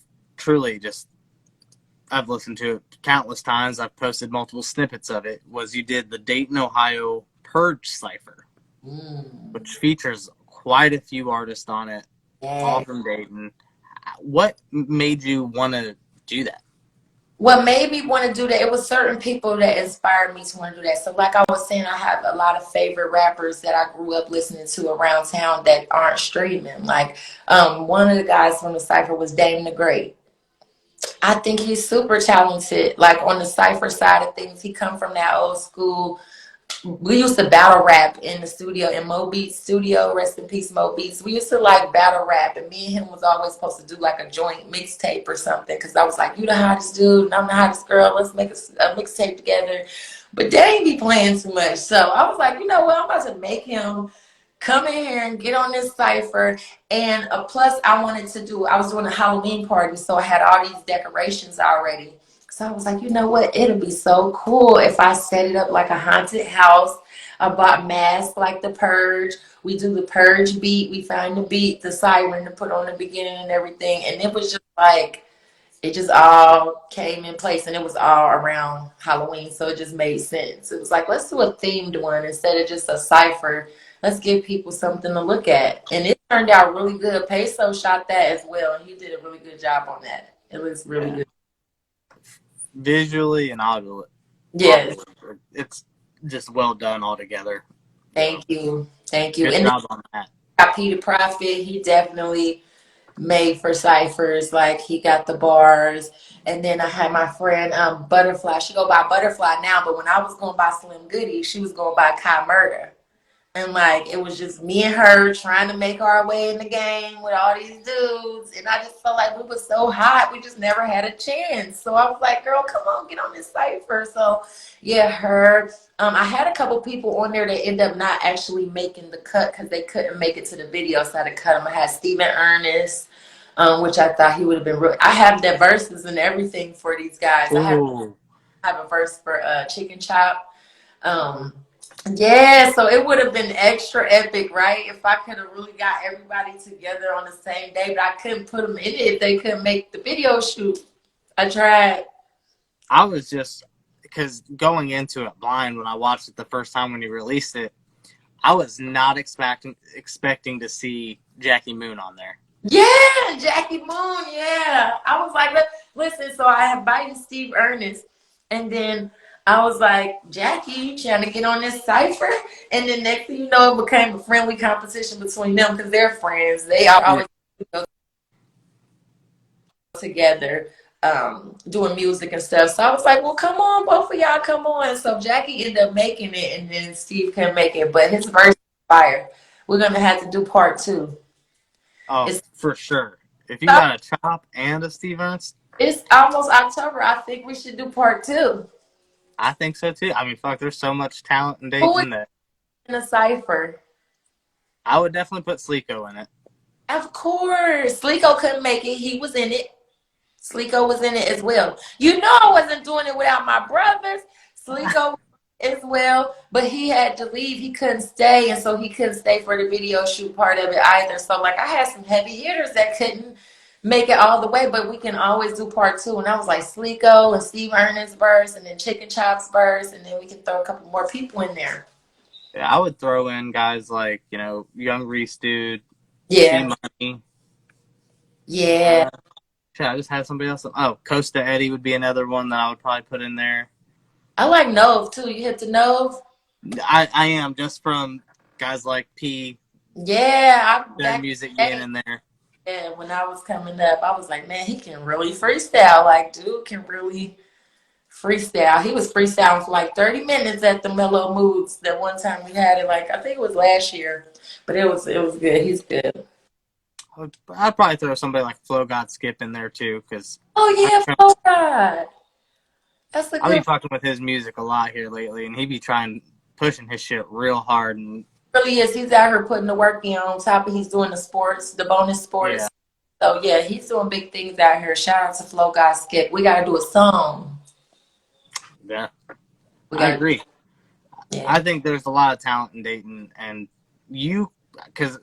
listened to it countless times. I've posted multiple snippets of it. Was you did the Dayton, Ohio Purge Cipher, which features quite a few artists on it, all from Dayton. What made you want to do that? What made me want to do that, it was certain people that inspired me to want to do that. So like I was saying, I have a lot of favorite rappers that I grew up listening to around town that aren't streaming. Like, one of the guys from the Cypher was Dame the Great. I think he's super talented. Like, on the Cypher side of things, he come from that old school. We used to battle rap in the studio, in Mo Beats studio. Rest in peace, Mo Beats. We used to like battle rap, and me and him was always supposed to do like a joint mixtape or something. Because I was like, you the hottest dude, and I'm the hottest girl. Let's make a mixtape together. But they ain't be playing too much. So I was like, you know what? I'm about to make him come in here and get on this cipher. And plus, I was doing a Halloween party, so I had all these decorations already. So I was like, you know what? It'll be so cool if I set it up like a haunted house. I bought masks like the Purge. We do the Purge beat. We find the beat, the siren to put on the beginning and everything. And it was just like, it just all came in place, and it was all around Halloween, so it just made sense. It was like, let's do a themed one instead of just a cipher. Let's give people something to look at, and it turned out really good. Peso shot that as well, and he did a really good job on that. It looks really good visually and audio. Yes. It's just well done altogether. Thank you. Good And job on that. Peter Prophet, he definitely made for ciphers. Like, he got the bars. And then I had my friend Butterfly. She go by Butterfly now, but when I was going by Slim Goody, she was going by Kai Murder. And like, it was just me and her trying to make our way in the game with all these dudes. And I just felt like we were so hot, we just never had a chance. So I was like, girl, come on, get on this cipher. So yeah, her. I had a couple people on there that ended up not actually making the cut because they couldn't make it to the video. So I had to cut them. I had Steven Ernest, which I thought he would have been real. I have the verses and everything for these guys. Ooh. I have a verse for Chicken Chop. Yeah, so it would have been extra epic, right? If I could have really got everybody together on the same day, but I couldn't put them in it if they couldn't make the video shoot. I tried. I was just, because going into it blind when I watched it the first time when he released it, I was not expecting to see Jackie Moon on there. Yeah, Jackie Moon, yeah. I was like, listen, so I invited Steve Ernest, and then I was like, Jackie, you trying to get on this cipher? And then next thing you know, it became a friendly competition between them because they're friends. They are always together doing music and stuff. So I was like, well, come on, both of y'all come on. So Jackie ended up making it, and then Steve couldn't make it, but his verse is fire. We're going to have to do part 2. Oh, for sure. If you got a Chop and a Steve Ernst, it's almost October. I think we should do part 2. I think so too. I mean, fuck, there's so much talent and Dayton that. In a cipher. I would definitely put Sleeko in it. Of course. Sleeko couldn't make it. He was in it. Sleeko was in it as well. You know I wasn't doing it without my brothers. Sleeko as well, but he had to leave. He couldn't stay, and so he couldn't stay for the video shoot part of it either. So like, I had some heavy hitters that couldn't make it all the way, but we can always do part 2. And I was like, Sleeko and Steve Ernest verse, and then Chicken Chop's verse, and then we can throw a couple more people in there. Yeah, I would throw in guys like, Young Reese Dude, yeah, Money. Yeah. I just had somebody else. Oh, Costa Eddie would be another one that I would probably put in there. I like Nove too. You hit the Nove? I am, just from guys like P. Yeah, their music being in there. Yeah, when I was coming up, I was like, man, he can really freestyle. Like, dude can really freestyle. He was freestyling for like 30 minutes at the Mellow Moods. That one time we had it, like, I think it was last year, but it was good. He's good. I'd probably throw somebody like Flo God Skip in there too, because Flo God. That's a good. I'll be fucking with his music a lot here lately, and he be pushing his shit real hard. And really is. He's out here putting the work in. On top of he's doing the bonus sports. Yeah. So yeah, he's doing big things out here. Shout out to Flo God Skip. We gotta do a song. Yeah, I agree. Yeah. I think there's a lot of talent in Dayton, and because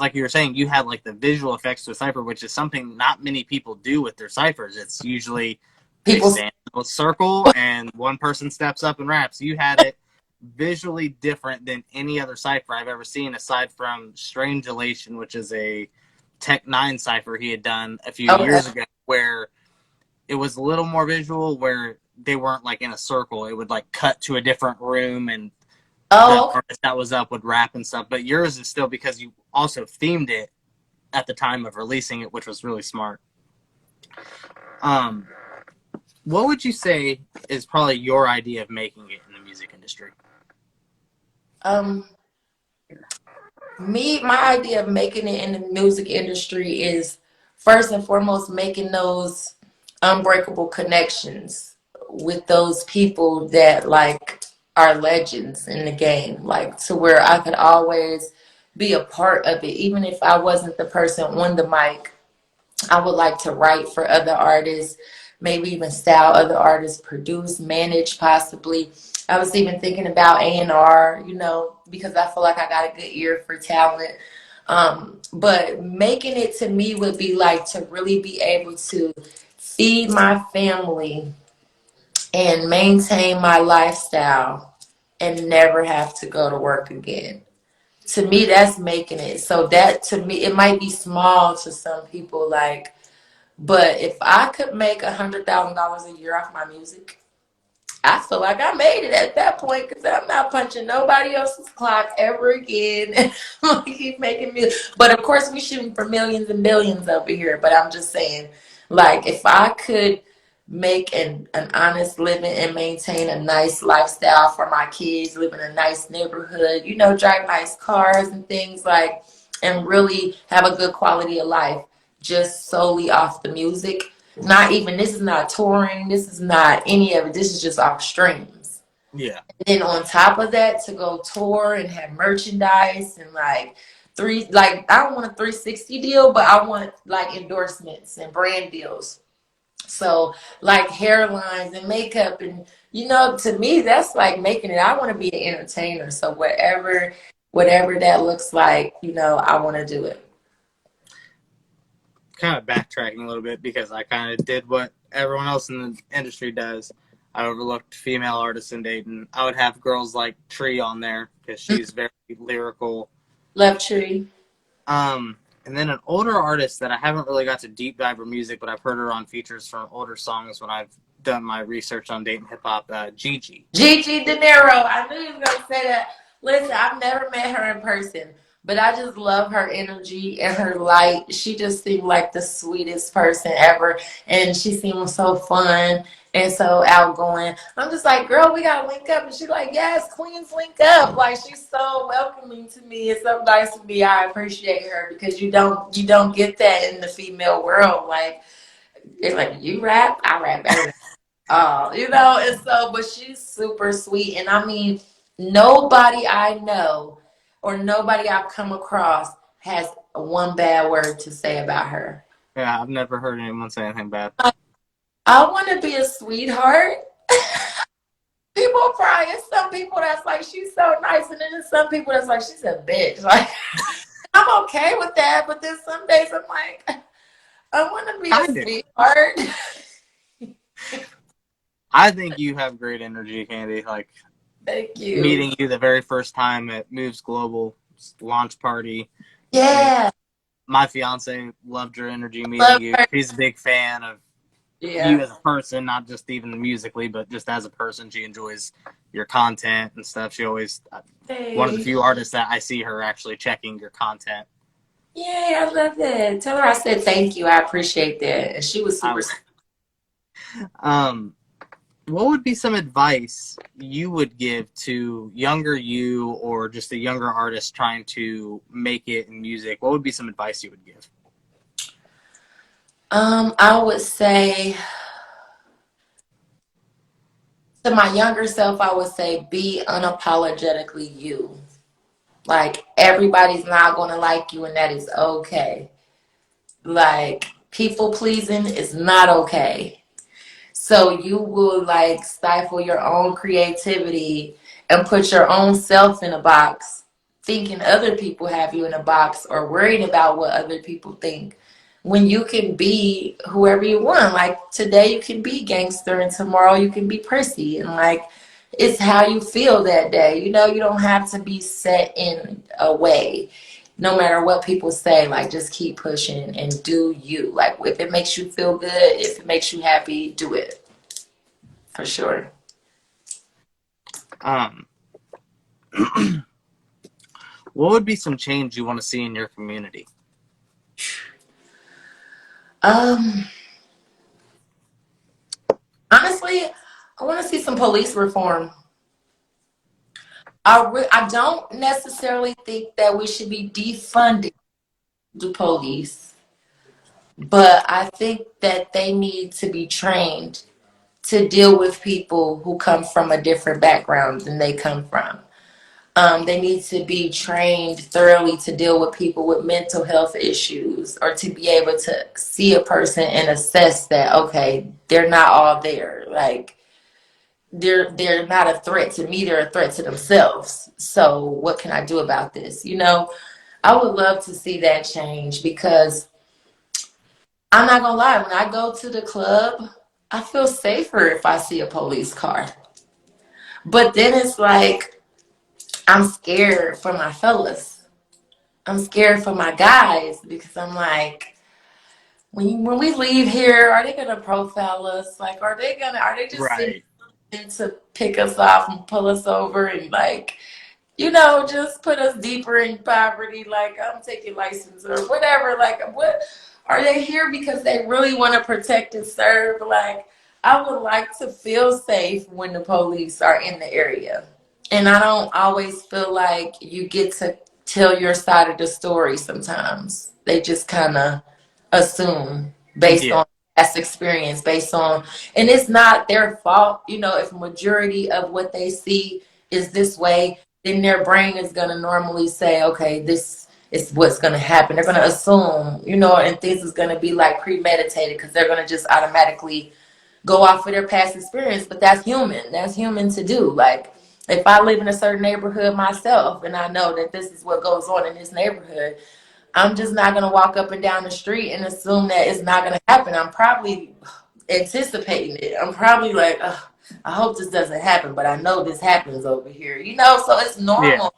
like you were saying, you had like the visual effects to a cipher, which is something not many people do with their ciphers. It's usually people stand in a circle and one person steps up and raps. You had it visually different than any other cipher I've ever seen, aside from Strange Elation, which is a Tech 9 cipher he had done a few years ago, where it was a little more visual, where they weren't like in a circle. It would like cut to a different room, and the artist that was up would rap and stuff. But yours is still, because you also themed it at the time of releasing it, which was really smart. What would you say is probably your idea of making it in the music industry? My idea of making it in the music industry is first and foremost making those unbreakable connections with those people that like are legends in the game, like to where I could always be a part of it. Even if I wasn't the person on the mic, I would like to write for other artists, maybe even style other artists, produce, manage possibly. I was even thinking about A&R, because I feel like I got a good ear for talent. But making it to me would be like to really be able to feed my family and maintain my lifestyle and never have to go to work again. To me, that's making it. So that, to me, it might be small to some people, like, but if I could make $100,000 a year off my music, I feel like I made it at that point, because I'm not punching nobody else's clock ever again. Keep making music. But of course, we shooting for millions and billions over here. But I'm just saying, like, if I could make an honest living and maintain a nice lifestyle for my kids, live in a nice neighborhood, you know, drive nice cars and things, like, and really have a good quality of life just solely off the music. Not even, this is not touring, this is not any of it, this is just off streams. Yeah. And then on top of that, to go tour and have merchandise and like I don't want a 360 deal, but I want like endorsements and brand deals. So like hairlines and makeup, and you know, to me that's like making it. I want to be an entertainer. So whatever that looks like, you know, I want to do it. Kind of backtracking a little bit, because I kind of did what everyone else in the industry does. I overlooked female artists in Dayton. I would have girls like Tree on there because she's very lyrical. Love Tree. And then an older artist that I haven't really got to deep dive her music, but I've heard her on features from older songs when I've done my research on Dayton hip hop. Gigi. Gigi De Niro. I knew you were gonna say that. Listen, I've never met her in person, but I just love her energy and her light. She just seemed like the sweetest person ever, and she seemed so fun and so outgoing. I'm just like, girl, we gotta link up, and she's like, yes, queens, link up. Like, she's so welcoming to me. It's so nice to me. I appreciate her, because you don't get that in the female world. Like, it's like, you rap, I rap better. You know, and so, but she's super sweet. And I mean, nobody I know or nobody I've come across has one bad word to say about her. Yeah, I've never heard anyone say anything bad. I want to be a sweetheart. People cry. It's some people that's like, she's so nice. And then there's some people that's like, she's a bitch. Like, I'm okay with that. But then some days I'm like, I want to be a sweetheart. I think you have great energy, Candy. Like, thank you. Meeting you the very first time at Moves Global launch party. Yeah. My fiance loved your energy meeting you. She's a big fan of you as a person, not just even musically, but just as a person. She enjoys your content and stuff. She always one of the few artists that I see her actually checking your content. Yay, I love that. Tell her I said thank you. I appreciate that. And she was super. What would be some advice you would give to younger you, or just a younger artist trying to make it in music? What would be some advice you would give? I would say to my younger self, I would say be unapologetically you. Like, everybody's not going to like you, and that is okay. Like, people pleasing is not okay. So you will like stifle your own creativity and put your own self in a box, thinking other people have you in a box, or worried about what other people think, when you can be whoever you want. Like, today you can be gangster and tomorrow you can be prissy, and like, it's how you feel that day. You know, you don't have to be set in a way. No matter what people say, like, just keep pushing and do you. Like, if it makes you feel good, if it makes you happy, do it. For sure. What would be some change you want to see in your community? Honestly, I want to see some police reform. I don't necessarily think that we should be defunding the police, but I think that they need to be trained to deal with people who come from a different background than they come from. They need to be trained thoroughly to deal with people with mental health issues, or to be able to see a person and assess that, okay, they're not all there. Like, they're not a threat to me, they're a threat to themselves. So what can I do about this? You know, I would love to see that change, because I'm not gonna lie, when I go to the club, I feel safer if I see a police car. But then it's like I'm scared for my fellas. I'm scared for my guys because I'm like, when we leave here, are they gonna profile us? Like, are they just sitting Right. to pick us off and pull us over and like, you know, just put us deeper in poverty? Like, I'm taking license or whatever. Like, what are they here because they really want to protect and serve? Like, I would like to feel safe when the police are in the area. And I don't always feel like you get to tell your side of the story sometimes. They just kind of assume based Yeah. on past experience, based on, and it's not their fault. You know, if majority of what they see is this way, then their brain is going to normally say, okay, this is what's going to happen. They're going to assume, you know, and things is going to be like premeditated because they're going to just automatically go off of their past experience. But that's human. That's human to do. Like, if I live in a certain neighborhood myself and I know that this is what goes on in this neighborhood, I'm just not going to walk up and down the street and assume that it's not going to happen. I'm probably anticipating it. I'm probably like, ugh, I hope this doesn't happen, but I know this happens over here. You know, so it's Yeah. normal.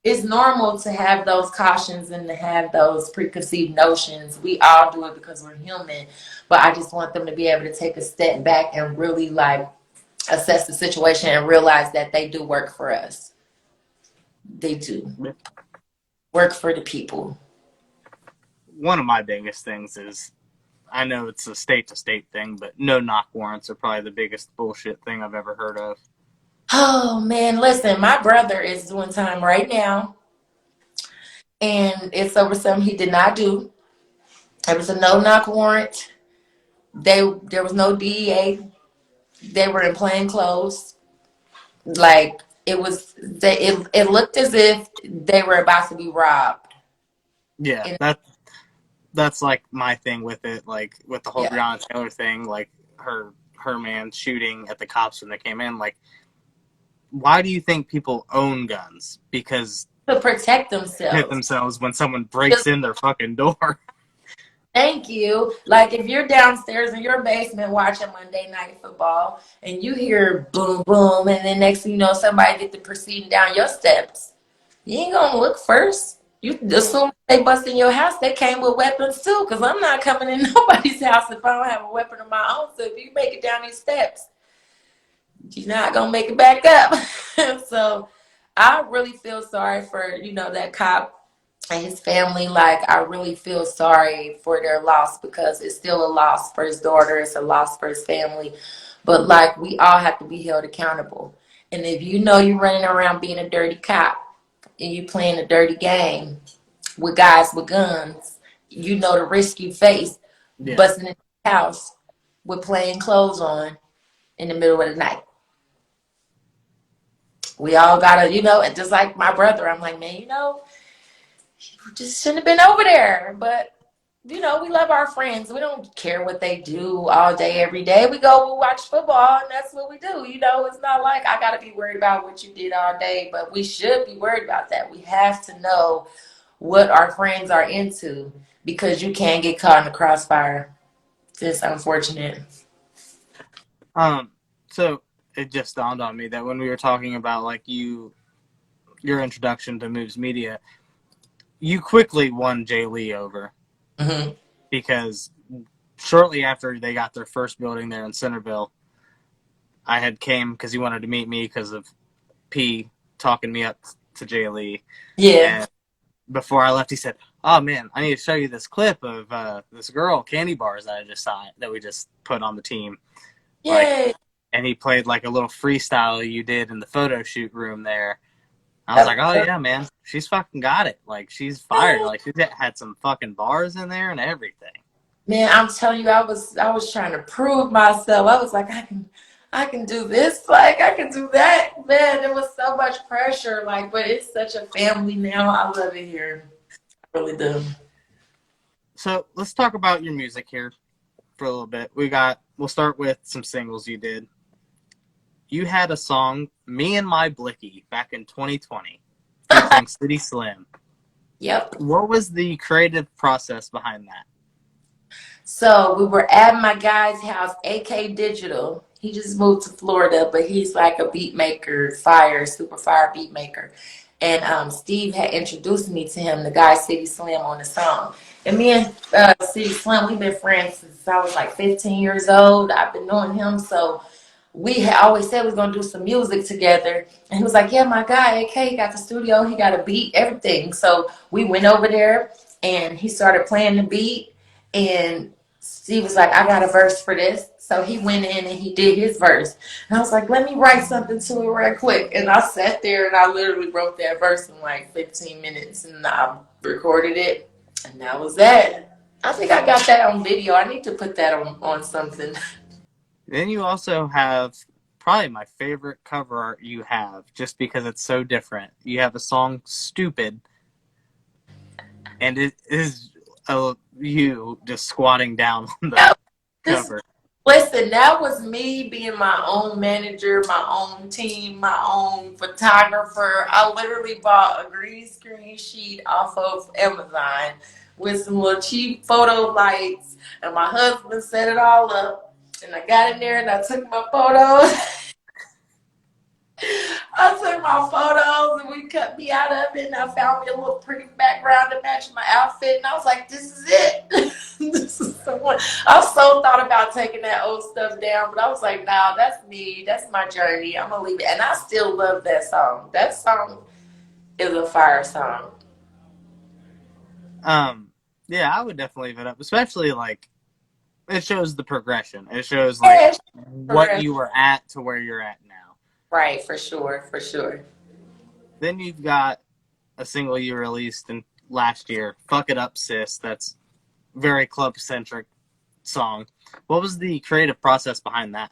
It's normal to have those cautions and to have those preconceived notions. We all do it because we're human, but I just want them to be able to take a step back and really like assess the situation and realize that they do work for us. They do work for the people. One of my biggest things is, I know it's a state to state thing, but no knock warrants are probably the biggest bullshit thing I've ever heard of. Oh man, listen, my brother is doing time right now, and it's over something he did not do. It was a no knock warrant. There was no DEA. They were in plain clothes. Like it looked as if they were about to be robbed. Yeah, And that's like my thing with it, like with the whole yeah, Breonna Taylor thing, like her man shooting at the cops when they came in. Like, why do you think people own guns? Because to protect hit themselves. themselves when someone breaks in their fucking door. Thank you. Like if you're downstairs in your basement watching Monday Night Football and you hear boom boom, and then next thing you know somebody get to proceeding down your steps, you ain't gonna look first. You assume they bust in your house, they came with weapons too. Cause I'm not coming in nobody's house if I don't have a weapon of my own. So if you make it down these steps, you're not gonna make it back up. So I really feel sorry for, you know, that cop and his family. Like I really feel sorry for their loss because it's still a loss for his daughter, it's a loss for his family. But like we all have to be held accountable. And if you know you're running around being a dirty cop and you playing a dirty game with guys with guns, you know the risk you face Yeah. busting in the house with plain clothes on in the middle of the night. We all gotta, you know, and just like my brother, I'm like, man, you know, you just shouldn't have been over there. But, you know, we love our friends. We don't care what they do all day, every day. We go, we watch football, and that's what we do. You know, it's not like I gotta be worried about what you did all day, but we should be worried about that. We have to know what our friends are into because you can get caught in the crossfire. It's unfortunate. So it just dawned on me that when we were talking about like your introduction to Moves Media, you quickly won Jay Lee over Hmm. because shortly after they got their first building there in Centerville, I had came because he wanted to meet me because of P talking me up to Jay Lee, Yeah. and before I left, he said, "Oh man, I need to show you this clip of this girl, Candy Barz, that I just saw that we just put on the team." Like, Yay. and he played like a little freestyle you did in the photo shoot room there. I was like, "Oh yeah, man, she's fucking got it. Like, she's fired. Like, she's had some fucking bars in there and everything." Man, I'm telling you, I was trying to prove myself. I was like, I can do this, like I can do that. Man, there was so much pressure, like, but it's such a family now. I love it here. I really do. So let's talk about your music here for a little bit. We'll start with some singles you did. You had a song, "Me and My Blicky," back in 2020, featuring City Slim. Yep. What was the creative process behind that? So we were at my guy's house, AK Digital. He just moved to Florida, but he's like a beat maker, super fire beat maker. And Steve had introduced me to him, the guy City Slim on the song. And me and City Slim, we've been friends since I was like 15 years old. I've been knowing him, so we had always said we was gonna do some music together. And he was like, "Yeah, my guy AK got the studio. He got a beat, everything." So we went over there, and he started playing the beat. And Steve was like, "I got a verse for this." So he went in and he did his verse. And I was like, "Let me write something to it real quick." And I sat there and I literally wrote that verse in like 15 minutes, and I recorded it, and that was that. I think I got that on video. I need to put that on something. Then you also have probably my favorite cover art you have, just because it's so different. You have a song "Stupid," and it is you just squatting down on the cover. Listen, that was me being my own manager, my own team, my own photographer. I literally bought a green screen sheet off of Amazon with some little cheap photo lights, and my husband set it all up. And I got in there and I took my photos. I took my photos and we cut me out of it, and I found me a little pretty background to match my outfit, and I was like, "This is it." This is the one. I so thought about taking that old stuff down, but I was like, "Nah, that's me. That's my journey. I'm gonna leave it." And I still love that song. That song is a fire song. Yeah, I would definitely leave it up, especially like it shows the progression. It shows like what you were at to where you're at now. Right, for sure, for sure. Then you've got a single you released in last year, "Fuck It Up, Sis." That's very club centric song. What was the creative process behind that?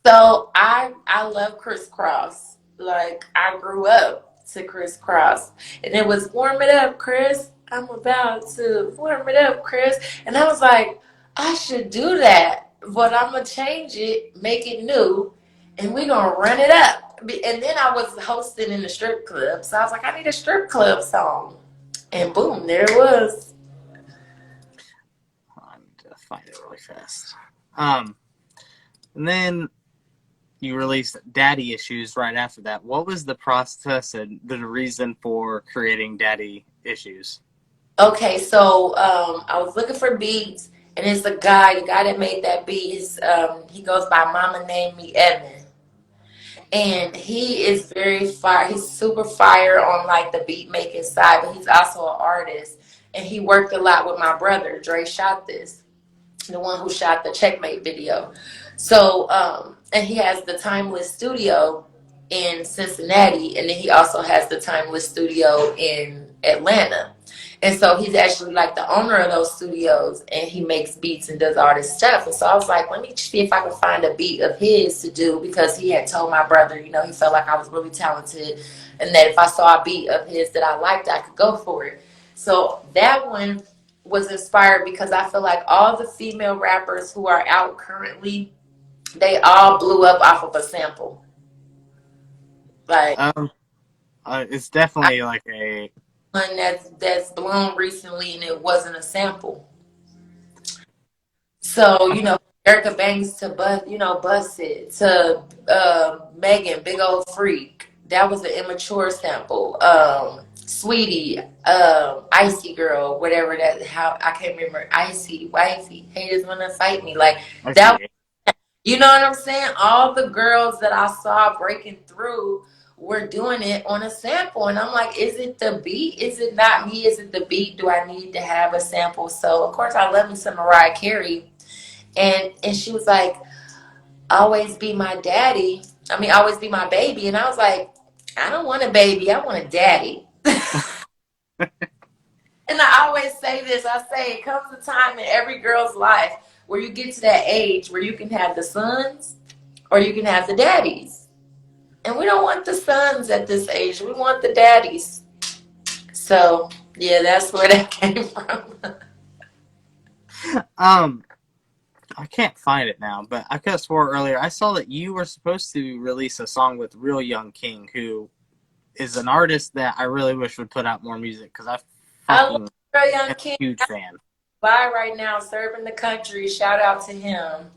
So I love crisscross. Like I grew up to crisscross, and it was "Warm It Up, Chris. I'm about to warm it up, Chris." And I was like, I should do that, but I'm gonna change it, make it new, and we're gonna run it up. And then I was hosting in the strip club, so I was like, I need a strip club song, and boom, there it was. I need to find it really fast. And then you released "Daddy Issues" right after that. What was the process and the reason for creating "Daddy Issues"? Okay, so I was looking for beats, and it's the guy that made that beat. He goes by Mama Named Me Evan, and he is very fire. He's super fire on like the beat making side, but he's also an artist, and he worked a lot with my brother. Dre shot this, the one who shot the Checkmate video. So, and he has the Timeless Studio in Cincinnati, and then he also has the Timeless Studio in Atlanta. And so he's actually like the owner of those studios, and he makes beats and does all this stuff. And so I was like, let me see if I can find a beat of his to do, because he had told my brother, he felt like I was really talented, and that if I saw a beat of his that I liked, I could go for it. So that one was inspired because I feel like all the female rappers who are out currently, they all blew up off of a sample. Like It's definitely like a one that's blown recently, and it wasn't a sample. So Erica Banks to Bust It to Megan, Big Old Freak. That was an immature sample. Sweetie, Icy Girl, whatever that. How I can't remember. Icy, wifey, haters wanna fight me. Like that. You know what I'm saying? All the girls that I saw breaking through were doing it on a sample. And I'm like, is it the beat? Is it not me? Is it the beat? Do I need to have a sample? So, of course, I love me some Mariah Carey. And she was like, always be my daddy. I mean, always be my baby. And I was like, I don't want a baby. I want a daddy. And I always say this. I say it comes a time in every girl's life where you get to that age where you can have the sons or you can have the daddies. And we don't want the sons at this age. We want the daddies. So, yeah, that's where that came from. I can't find it now, but I could have swore earlier I saw that you were supposed to release a song with Real Young King, who is an artist that I really wish would put out more music, because I love am Real Young a King. huge fan. Dubai right now, serving the country. Shout out to him.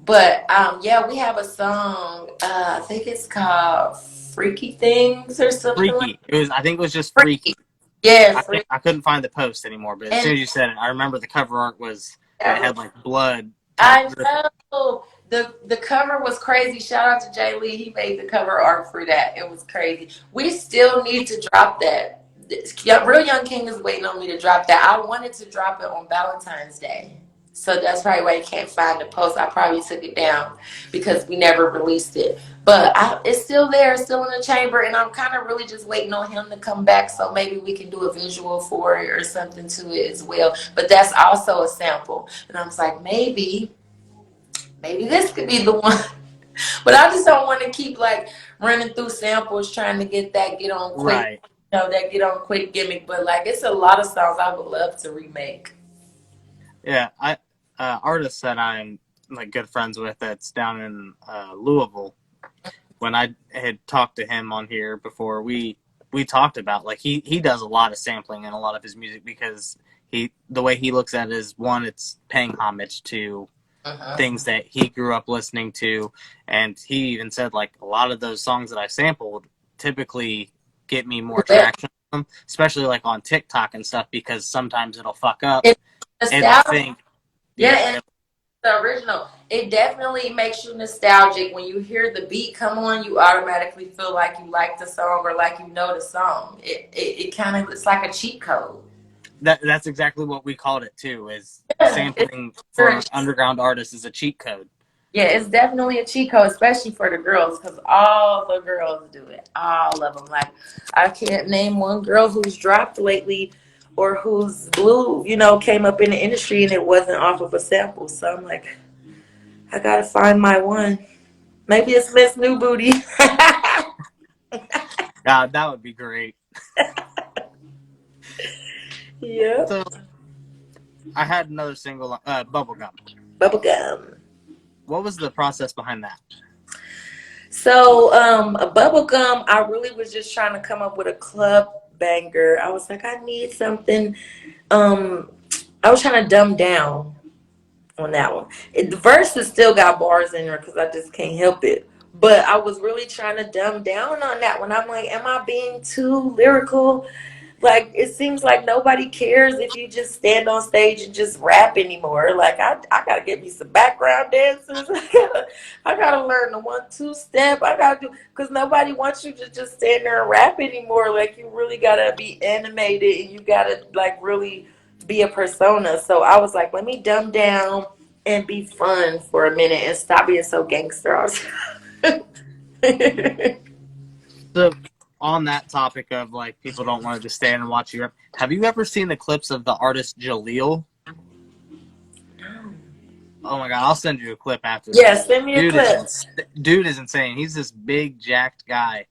But yeah, we have a song. I think it's called "Freaky Things" or something like Freaky. It was. I think it was just Freaky. Freaky. Yeah, Freaky. I couldn't find the post anymore, but as And soon as you said it, I remember the cover art was it that was, had like blood type I dripping. know the cover was crazy. Shout out to Jay Lee. He made the cover art for that. It was crazy. We still need to drop that. Real Young King is waiting on me to drop that. I wanted to drop it on Valentine's Day. So that's probably why you can't find the post. I probably took it down because we never released it. But it's still there, still in the chamber, and I'm kind of really just waiting on him to come back so maybe we can do a visual for it or something to it as well. But that's also a sample. And I was like, maybe this could be the one. But I just don't want to keep like running through samples trying to get that get on quick, Right. that get on quick gimmick. But like, it's a lot of songs I would love to remake. Yeah. I artist that I'm like good friends with that's down in Louisville. When I had talked to him on here before, we talked about like he does a lot of sampling in a lot of his music because the way he looks at it is one, it's paying homage to things that he grew up listening to, and he even said like a lot of those songs that I sampled typically get me more traction on them, especially like on TikTok and stuff because sometimes it'll fuck up and I think and the original, it definitely makes you nostalgic. When you hear the beat come on, you automatically feel like you like the song or like you know the song. It kind of, it's like a cheat code. That's exactly what we called it too, is sampling for underground artists is a cheat code. Yeah, it's definitely a cheat code, especially for the girls, because all the girls do it. All of them. Like, I can't name one girl who's dropped lately or whose blue, came up in the industry and it wasn't off of a sample. So I'm like, I gotta find my one. Maybe it's Miss New Booty. God, that would be great. Yeah. So I had another single, Bubblegum. Bubblegum. What was the process behind that? So, a Bubblegum, I really was just trying to come up with a club banger. I was like, I need something. I was trying to dumb down on that one. The verses still got bars in there because I just can't help it. But I was really trying to dumb down on that one. I'm like, am I being too lyrical? Like, it seems like nobody cares if you just stand on stage and just rap anymore. Like, I gotta get me some background dancers. I gotta learn the 1-2 step. I gotta do, because nobody wants you to just stand there and rap anymore. Like, you really gotta be animated and you gotta like really be a persona. So I was like, let me dumb down and be fun for a minute and stop being so gangster. So on that topic of like people don't want to just stand and watch you rap, have you ever seen the clips of the artist Jaleel? Oh my god, I'll send you a clip after this. Yeah, send me a clip. Dude is insane. He's this big jacked guy,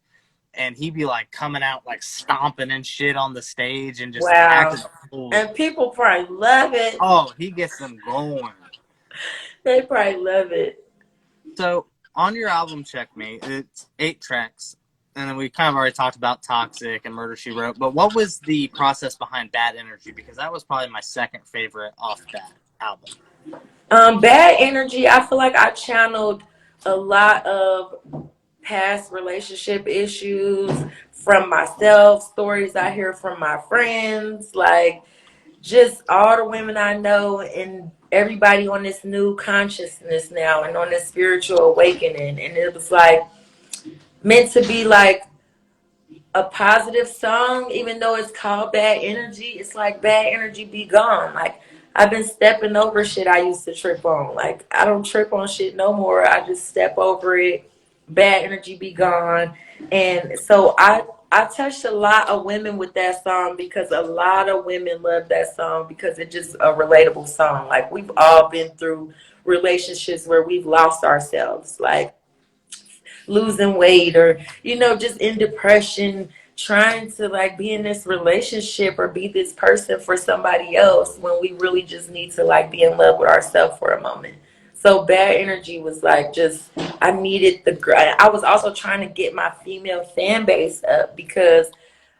and he be like coming out like stomping and shit on the stage and just acting a fool. And people probably love it. Oh, he gets them going. They probably love it. So on your album Checkmate, it's 8 tracks. And then we kind of already talked about Toxic and Murder, She Wrote. But what was the process behind Bad Energy? Because that was probably my second favorite off that album. Bad Energy, I feel like I channeled a lot of past relationship issues from myself, stories I hear from my friends, like just all the women I know and everybody on this new consciousness now and on this spiritual awakening. And it was like meant to be like a positive song, even though it's called Bad Energy. It's like bad energy be gone. Like, I've been stepping over shit I used to trip on. Like, I don't trip on shit no more. I just step over it. Bad energy be gone. And so I touched a lot of women with that song because a lot of women love that song because it's just a relatable song. Like, we've all been through relationships where we've lost ourselves. Like, losing weight or just in depression, trying to like be in this relationship or be this person for somebody else when we really just need to like be in love with ourselves for a moment. So Bad Energy was like just, I needed I was also trying to get my female fan base up because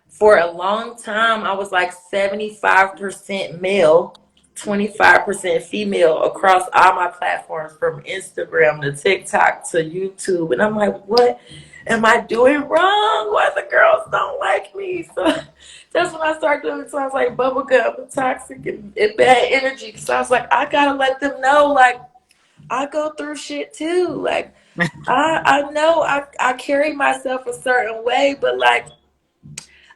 For a long time, I was like 75% male, 25% female across all my platforms from Instagram to TikTok to YouTube. And I'm like, what am I doing wrong? Why the girls don't like me? So that's when I started doing songs like Bubblegum, Toxic, and Bad Energy. Because I was like, I got to let them know, like, I go through shit too. Like, I know I carry myself a certain way, but like,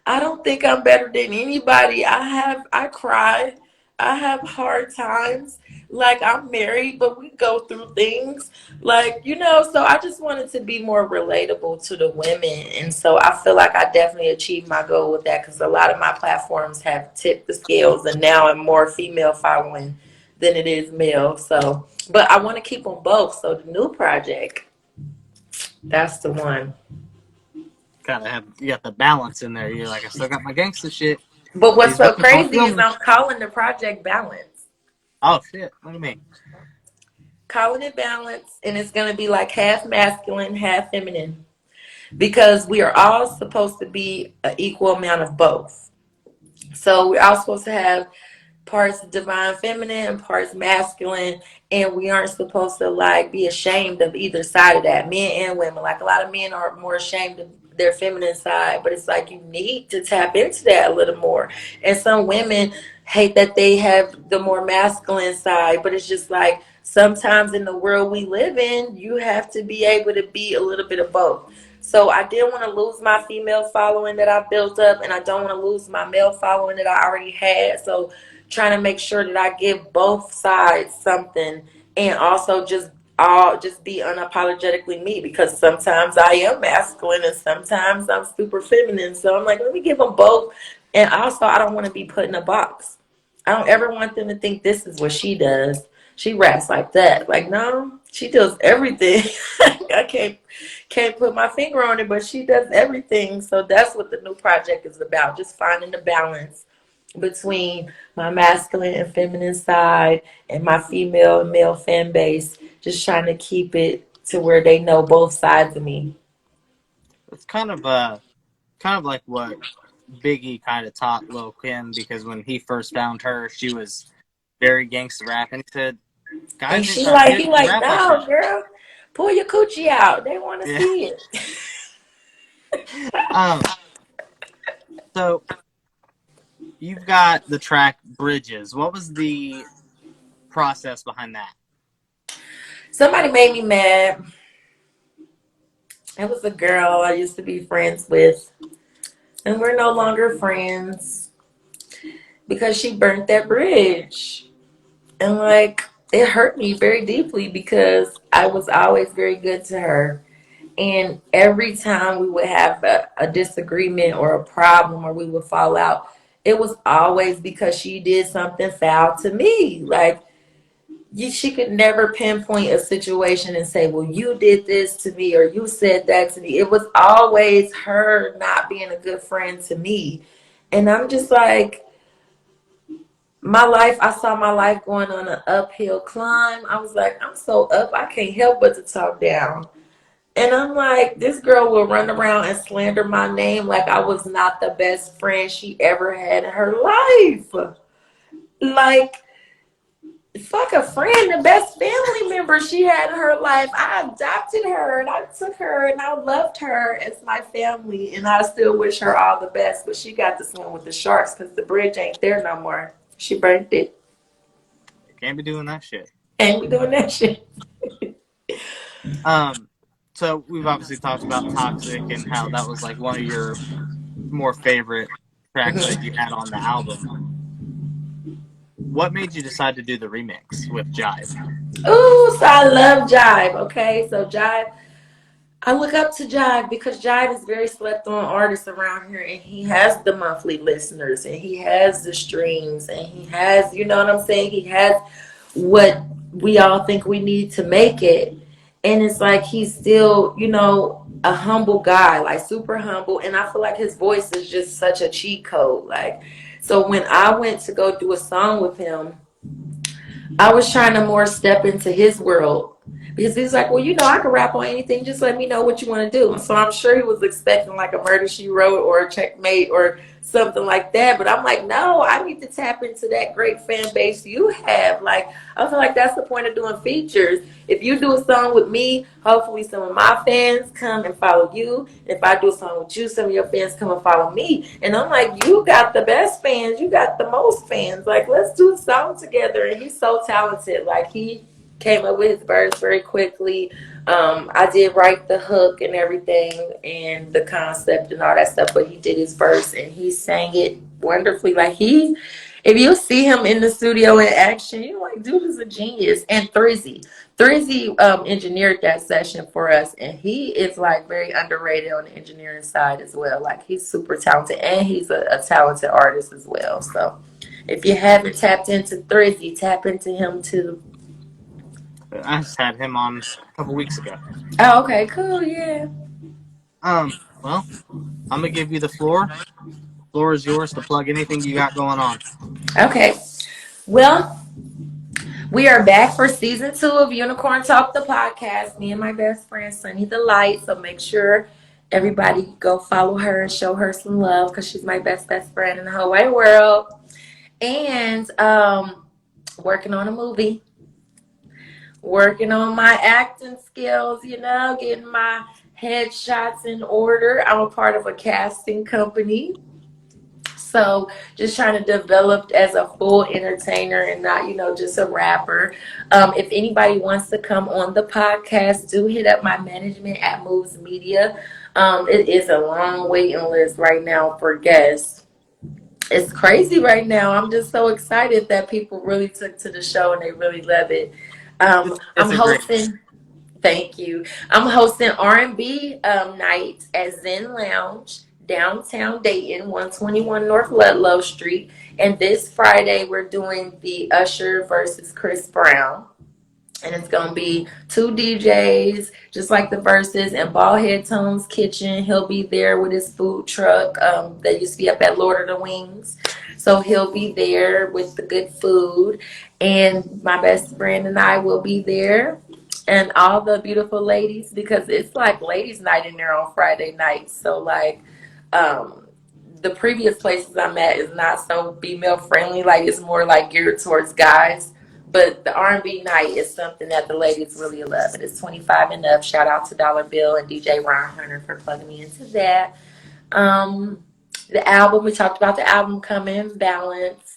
I don't think I'm better than anybody. I cry. I have hard times. Like, I'm married, but we go through things. Like, so I just wanted to be more relatable to the women. And so I feel like I definitely achieved my goal with that because a lot of my platforms have tipped the scales and now I'm more female following than it is male. So, but I want to keep them both. So the new project, that's the one. Kind of have you got the balance in there. You're like, I still got my gangster shit. But what's These so bitches won't crazy kill is me. I'm calling the project Balance. Oh shit! What do you mean? Calling it Balance, and it's going to be like half masculine, half feminine. Because we are all supposed to be an equal amount of both. So we're all supposed to have parts divine feminine and parts masculine, and we aren't supposed to like be ashamed of either side of that, men and women. Like a lot of men are more ashamed of their feminine side, but it's like you need to tap into that a little more. And some women hate that they have the more masculine side, but it's just like sometimes in the world we live in, you have to be able to be a little bit of both. So I didn't want to lose my female following that I built up, and I don't want to lose my male following that I already had. So trying to make sure that I give both sides something, and also just be unapologetically me, because sometimes I am masculine and sometimes I'm super feminine. So I'm like, let me give them both. And also, I don't want to be put in a box. I don't ever want them to think this is what she does. She raps like that. Like, no, she does everything. I can't put my finger on it, but she does everything. So that's what the new project is about. Just finding the balance between my masculine and feminine side and my female and male fan base. Just trying to keep it to where they know both sides of me. It's kind of like what Biggie kind of taught Lil Kim, because when he first found her, she was very gangster rap, and he said, And "Guys she are like, kids he who like, rap like no, that." girl, pull your coochie out. They want to Yeah. see it. Um. So you've got the track "Bridges." What was the process behind that? Somebody made me mad. It was a girl I used to be friends with, and we're no longer friends because she burnt that bridge. And like, it hurt me very deeply because I was always very good to her. And every time we would have a disagreement or a problem or we would fall out, it was always because she did something foul to me. Like, she could never pinpoint a situation and say, well, you did this to me or you said that to me. It was always her not being a good friend to me. And I'm just like, my life, I saw my life going on an uphill climb. I was like, I'm so up, I can't help but to talk down. And I'm like, this girl will run around and slander my name like I was not the best friend she ever had in her life. Like, fuck a friend, the best family member she had in her life. I adopted her and I took her and I loved her as my family. And I still wish her all the best. But she got to swim with the sharks because the bridge ain't there no more. She burnt it. You can't be doing that shit. Ain't we doing that shit? Um. So we've obviously talked about "Toxic" and how that was like one of your more favorite tracks that you had on the album. What made you decide to do the remix with Jive? Ooh, so I love Jive. Okay, so Jive, I look up to Jive because Jive is very slept on artist around here, and he has the monthly listeners, and he has the streams, and he has, you know what I'm saying? He has what we all think we need to make it. And it's like he's still, a humble guy, like super humble. And I feel like his voice is just such a cheat code. Like, so when I went to go do a song with him, I was trying to more step into his world Because he's like, well, I can rap on anything. Just let me know what you want to do. So I'm sure he was expecting like a Murder She Wrote or a Checkmate or something like that. But I'm like, no, I need to tap into that great fan base you have. Like, I feel like that's the point of doing features. If you do a song with me, hopefully some of my fans come and follow you. If I do a song with you, some of your fans come and follow me. And I'm like, you got the best fans. You got the most fans. Like, let's do a song together. And he's so talented. Like, he came up with his verse very quickly. I did write the hook and everything and the concept and all that stuff, but he did his verse and he sang it wonderfully. Like if you see him in the studio in action, you're like, dude is a genius. And Thrizzy engineered that session for us, and he is like very underrated on the engineering side as well. Like he's super talented, and he's a talented artist as well. So if you haven't tapped into Thrizzy, tap into him too. I just had him on a couple weeks ago. Oh, okay, cool, yeah. Well, I'm gonna give you the floor. Floor is yours to plug anything you got going on. Okay. Well, we are back for season 2 of Unicorn Talk, the podcast. Me and my best friend, Sunny the Light. So make sure everybody go follow her and show her some love because she's my best friend in the whole wide world. And working on a movie. Working on my acting skills, getting my headshots in order. I'm a part of a casting company. So just trying to develop as a full entertainer and not, just a rapper. If anybody wants to come on the podcast, do hit up my management at Moves Media. It is a long waiting list right now for guests. It's crazy right now. I'm just so excited that people really took to the show and they really love it. I'm hosting. Thank you. I'm hosting R&B nights at Zen Lounge, downtown Dayton, 121 North Ludlow Street. And this Friday, we're doing the Usher versus Chris Brown. And it's going to be 2 DJs, just like the verses, and Ballhead Tone's Kitchen. He'll be there with his food truck that used to be up at Lord of the Wings. So he'll be there with the good food. And my best friend and I will be there. And all the beautiful ladies, because it's like ladies' night in there on Friday nights. So, like, the previous places I'm at is not so female friendly. Like, it's more like geared towards guys. But the R&B night is something that the ladies really love. It is 25 and up. Shout out to Dollar Bill and DJ Ron Hunter for plugging me into that. The album, we talked about the album coming, Balance,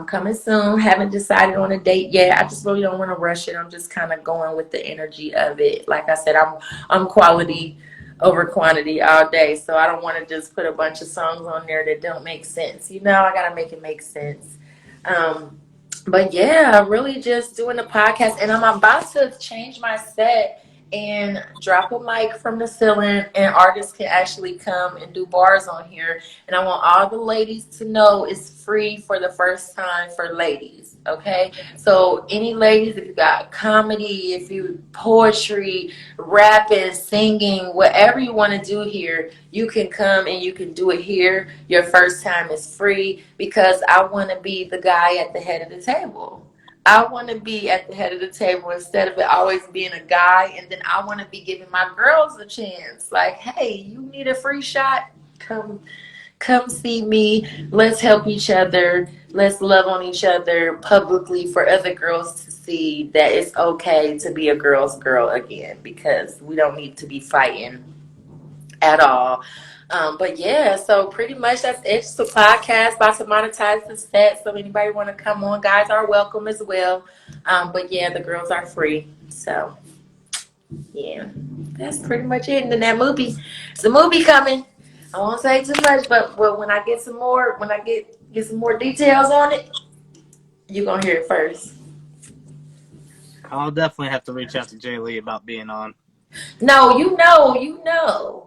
coming soon. Haven't decided on a date yet. I just really don't want to rush it. I'm just kind of going with the energy of it. Like I said, I'm quality over quantity all day. So I don't want to just put a bunch of songs on there that don't make sense. I got to make it make sense. But yeah, really just doing the podcast, and I'm about to change my set and drop a mic from the ceiling, and artists can actually come and do bars on here. And I want all the ladies to know it's free for the first time for ladies. Okay, so any ladies, if you got comedy, if you poetry, rapping, singing, whatever you want to do here, you can come and you can do it here. Your first time is free because I want to be the guy at the head of the table. I want to be at the head of the table instead of it always being a guy. And then I want to be giving my girls a chance. Like, hey, you need a free shot? Come see me. Let's help each other. Let's love on each other publicly for other girls to see that it's okay to be a girl's girl again, because we don't need to be fighting at all. But yeah, so pretty much that's it. It's a podcast about to monetize the set. So anybody want to come on, guys are welcome as well. But yeah, the girls are free. So yeah, that's pretty much it. And then that movie, it's a movie coming. I won't say too much, but when I get some more, get some more details on it, you're gonna hear it first. I'll definitely have to reach out to Jay Lee about being on. No, you know.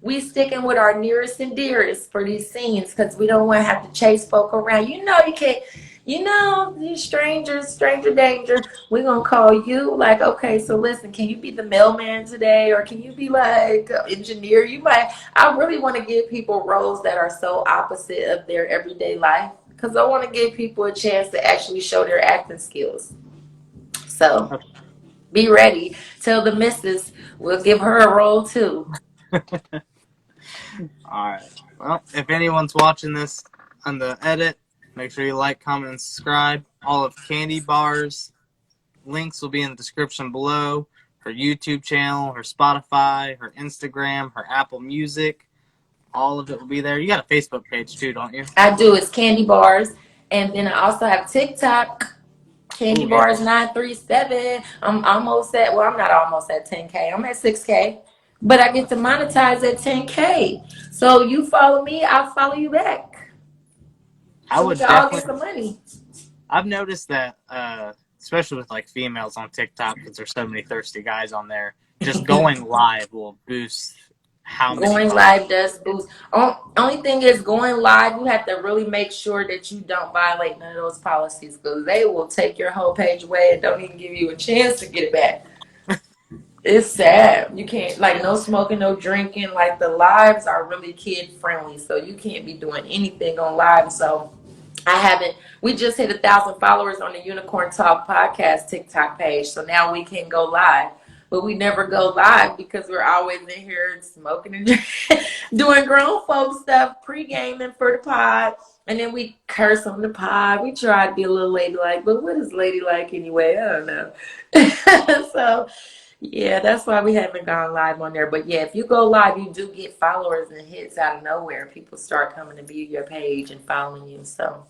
We sticking with our nearest and dearest for these scenes because we don't want to have to chase folk around. You can't, these strangers, stranger danger. We're going to call you like, okay, so listen, can you be the mailman today? Or can you be like engineer? I really want to give people roles that are so opposite of their everyday life because I want to give people a chance to actually show their acting skills. So Be ready. Tell the missus we'll give her a roll too. All right. Well, if anyone's watching this on the edit, make sure you like, comment, and subscribe. All of Candy Barz links will be in the description below. Her YouTube channel, her Spotify, her Instagram, her Apple Music. All of it will be there. You got a Facebook page too, don't you? I do. It's Candy Barz. And then I also have TikTok. Candy Ooh, yeah. Barz 937. I'm almost at, well, I'm not almost at 10K. I'm at 6K. But I get to monetize at 10K. So you follow me, I'll follow you back. I So we would can all get definitely. some money. I've noticed that, especially with like females on TikTok, because there's so many thirsty guys on there. Just going live will boost how many Going followers. live does boost. Only thing is, going live, you have to really make sure that you don't violate none of those policies, because they will take your whole page away and don't even give you a chance to get it back. It's sad. You can't, like, no smoking, no drinking. Like, the lives are really kid friendly, so you can't be doing anything on live. So we just hit 1,000 followers on the Unicorn Talk podcast TikTok page, so now we can go live. But we never go live because we're always in here smoking and drinking, doing grown folk stuff, pre-gaming for the pod, and then we curse on the pod. We try to be a little ladylike, but what is ladylike anyway? I don't know. So, yeah, that's why we haven't gone live on there. But yeah, if you go live, you do get followers and hits out of nowhere. People start coming to view your page and following you. So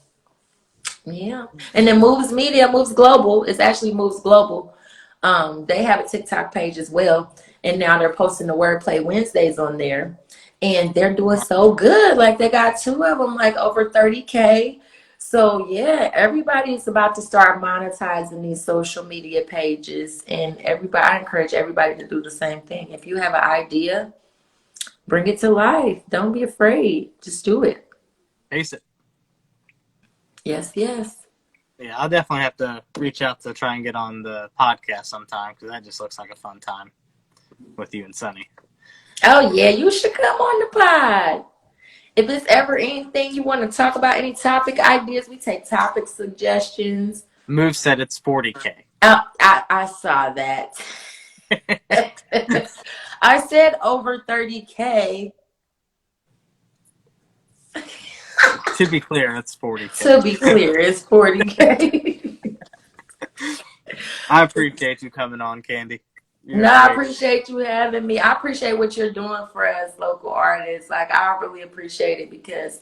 yeah. And then Moves Global. It's actually Moves Global. They have a TikTok page as well. And now they're posting the Wordplay Wednesdays on there. And they're doing so good. Like, they got 2 of them, like, over 30K. So yeah, everybody's about to start monetizing these social media pages. And I encourage everybody to do the same thing. If you have an idea, bring it to life. Don't be afraid. Just do it. Face it. Yes, yes. Yeah, I'll definitely have to reach out to try and get on the podcast sometime, because that just looks like a fun time with you and Sunny. Oh yeah, you should come on the pod. If there's ever anything you want to talk about, any topic ideas, we take topic suggestions. Move said it's 40K. I saw that. I said over 30K. To be clear, it's 40K. To be clear, it's 40K. I appreciate you coming on, Candy. I appreciate you having me. I appreciate what you're doing for us local artists. Like, I really appreciate it, because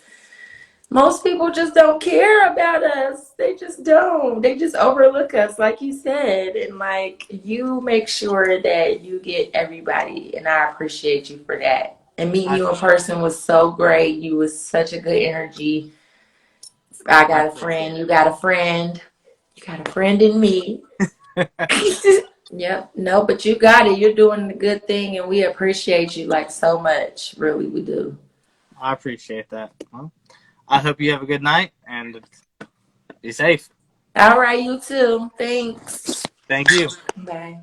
most people just don't care about us. They just don't. They just overlook us, like you said. And, like, you make sure that you get everybody, and I appreciate you for that. And meeting you in person was so great. You was such a good energy. I got a friend. You got a friend. You got a friend in me. Yep. No, but you got it. You're doing a good thing, and we appreciate you, like, so much. Really, we do. I appreciate that. Well, I hope you have a good night, and be safe. All right, you too. Thanks. Thank you. Bye.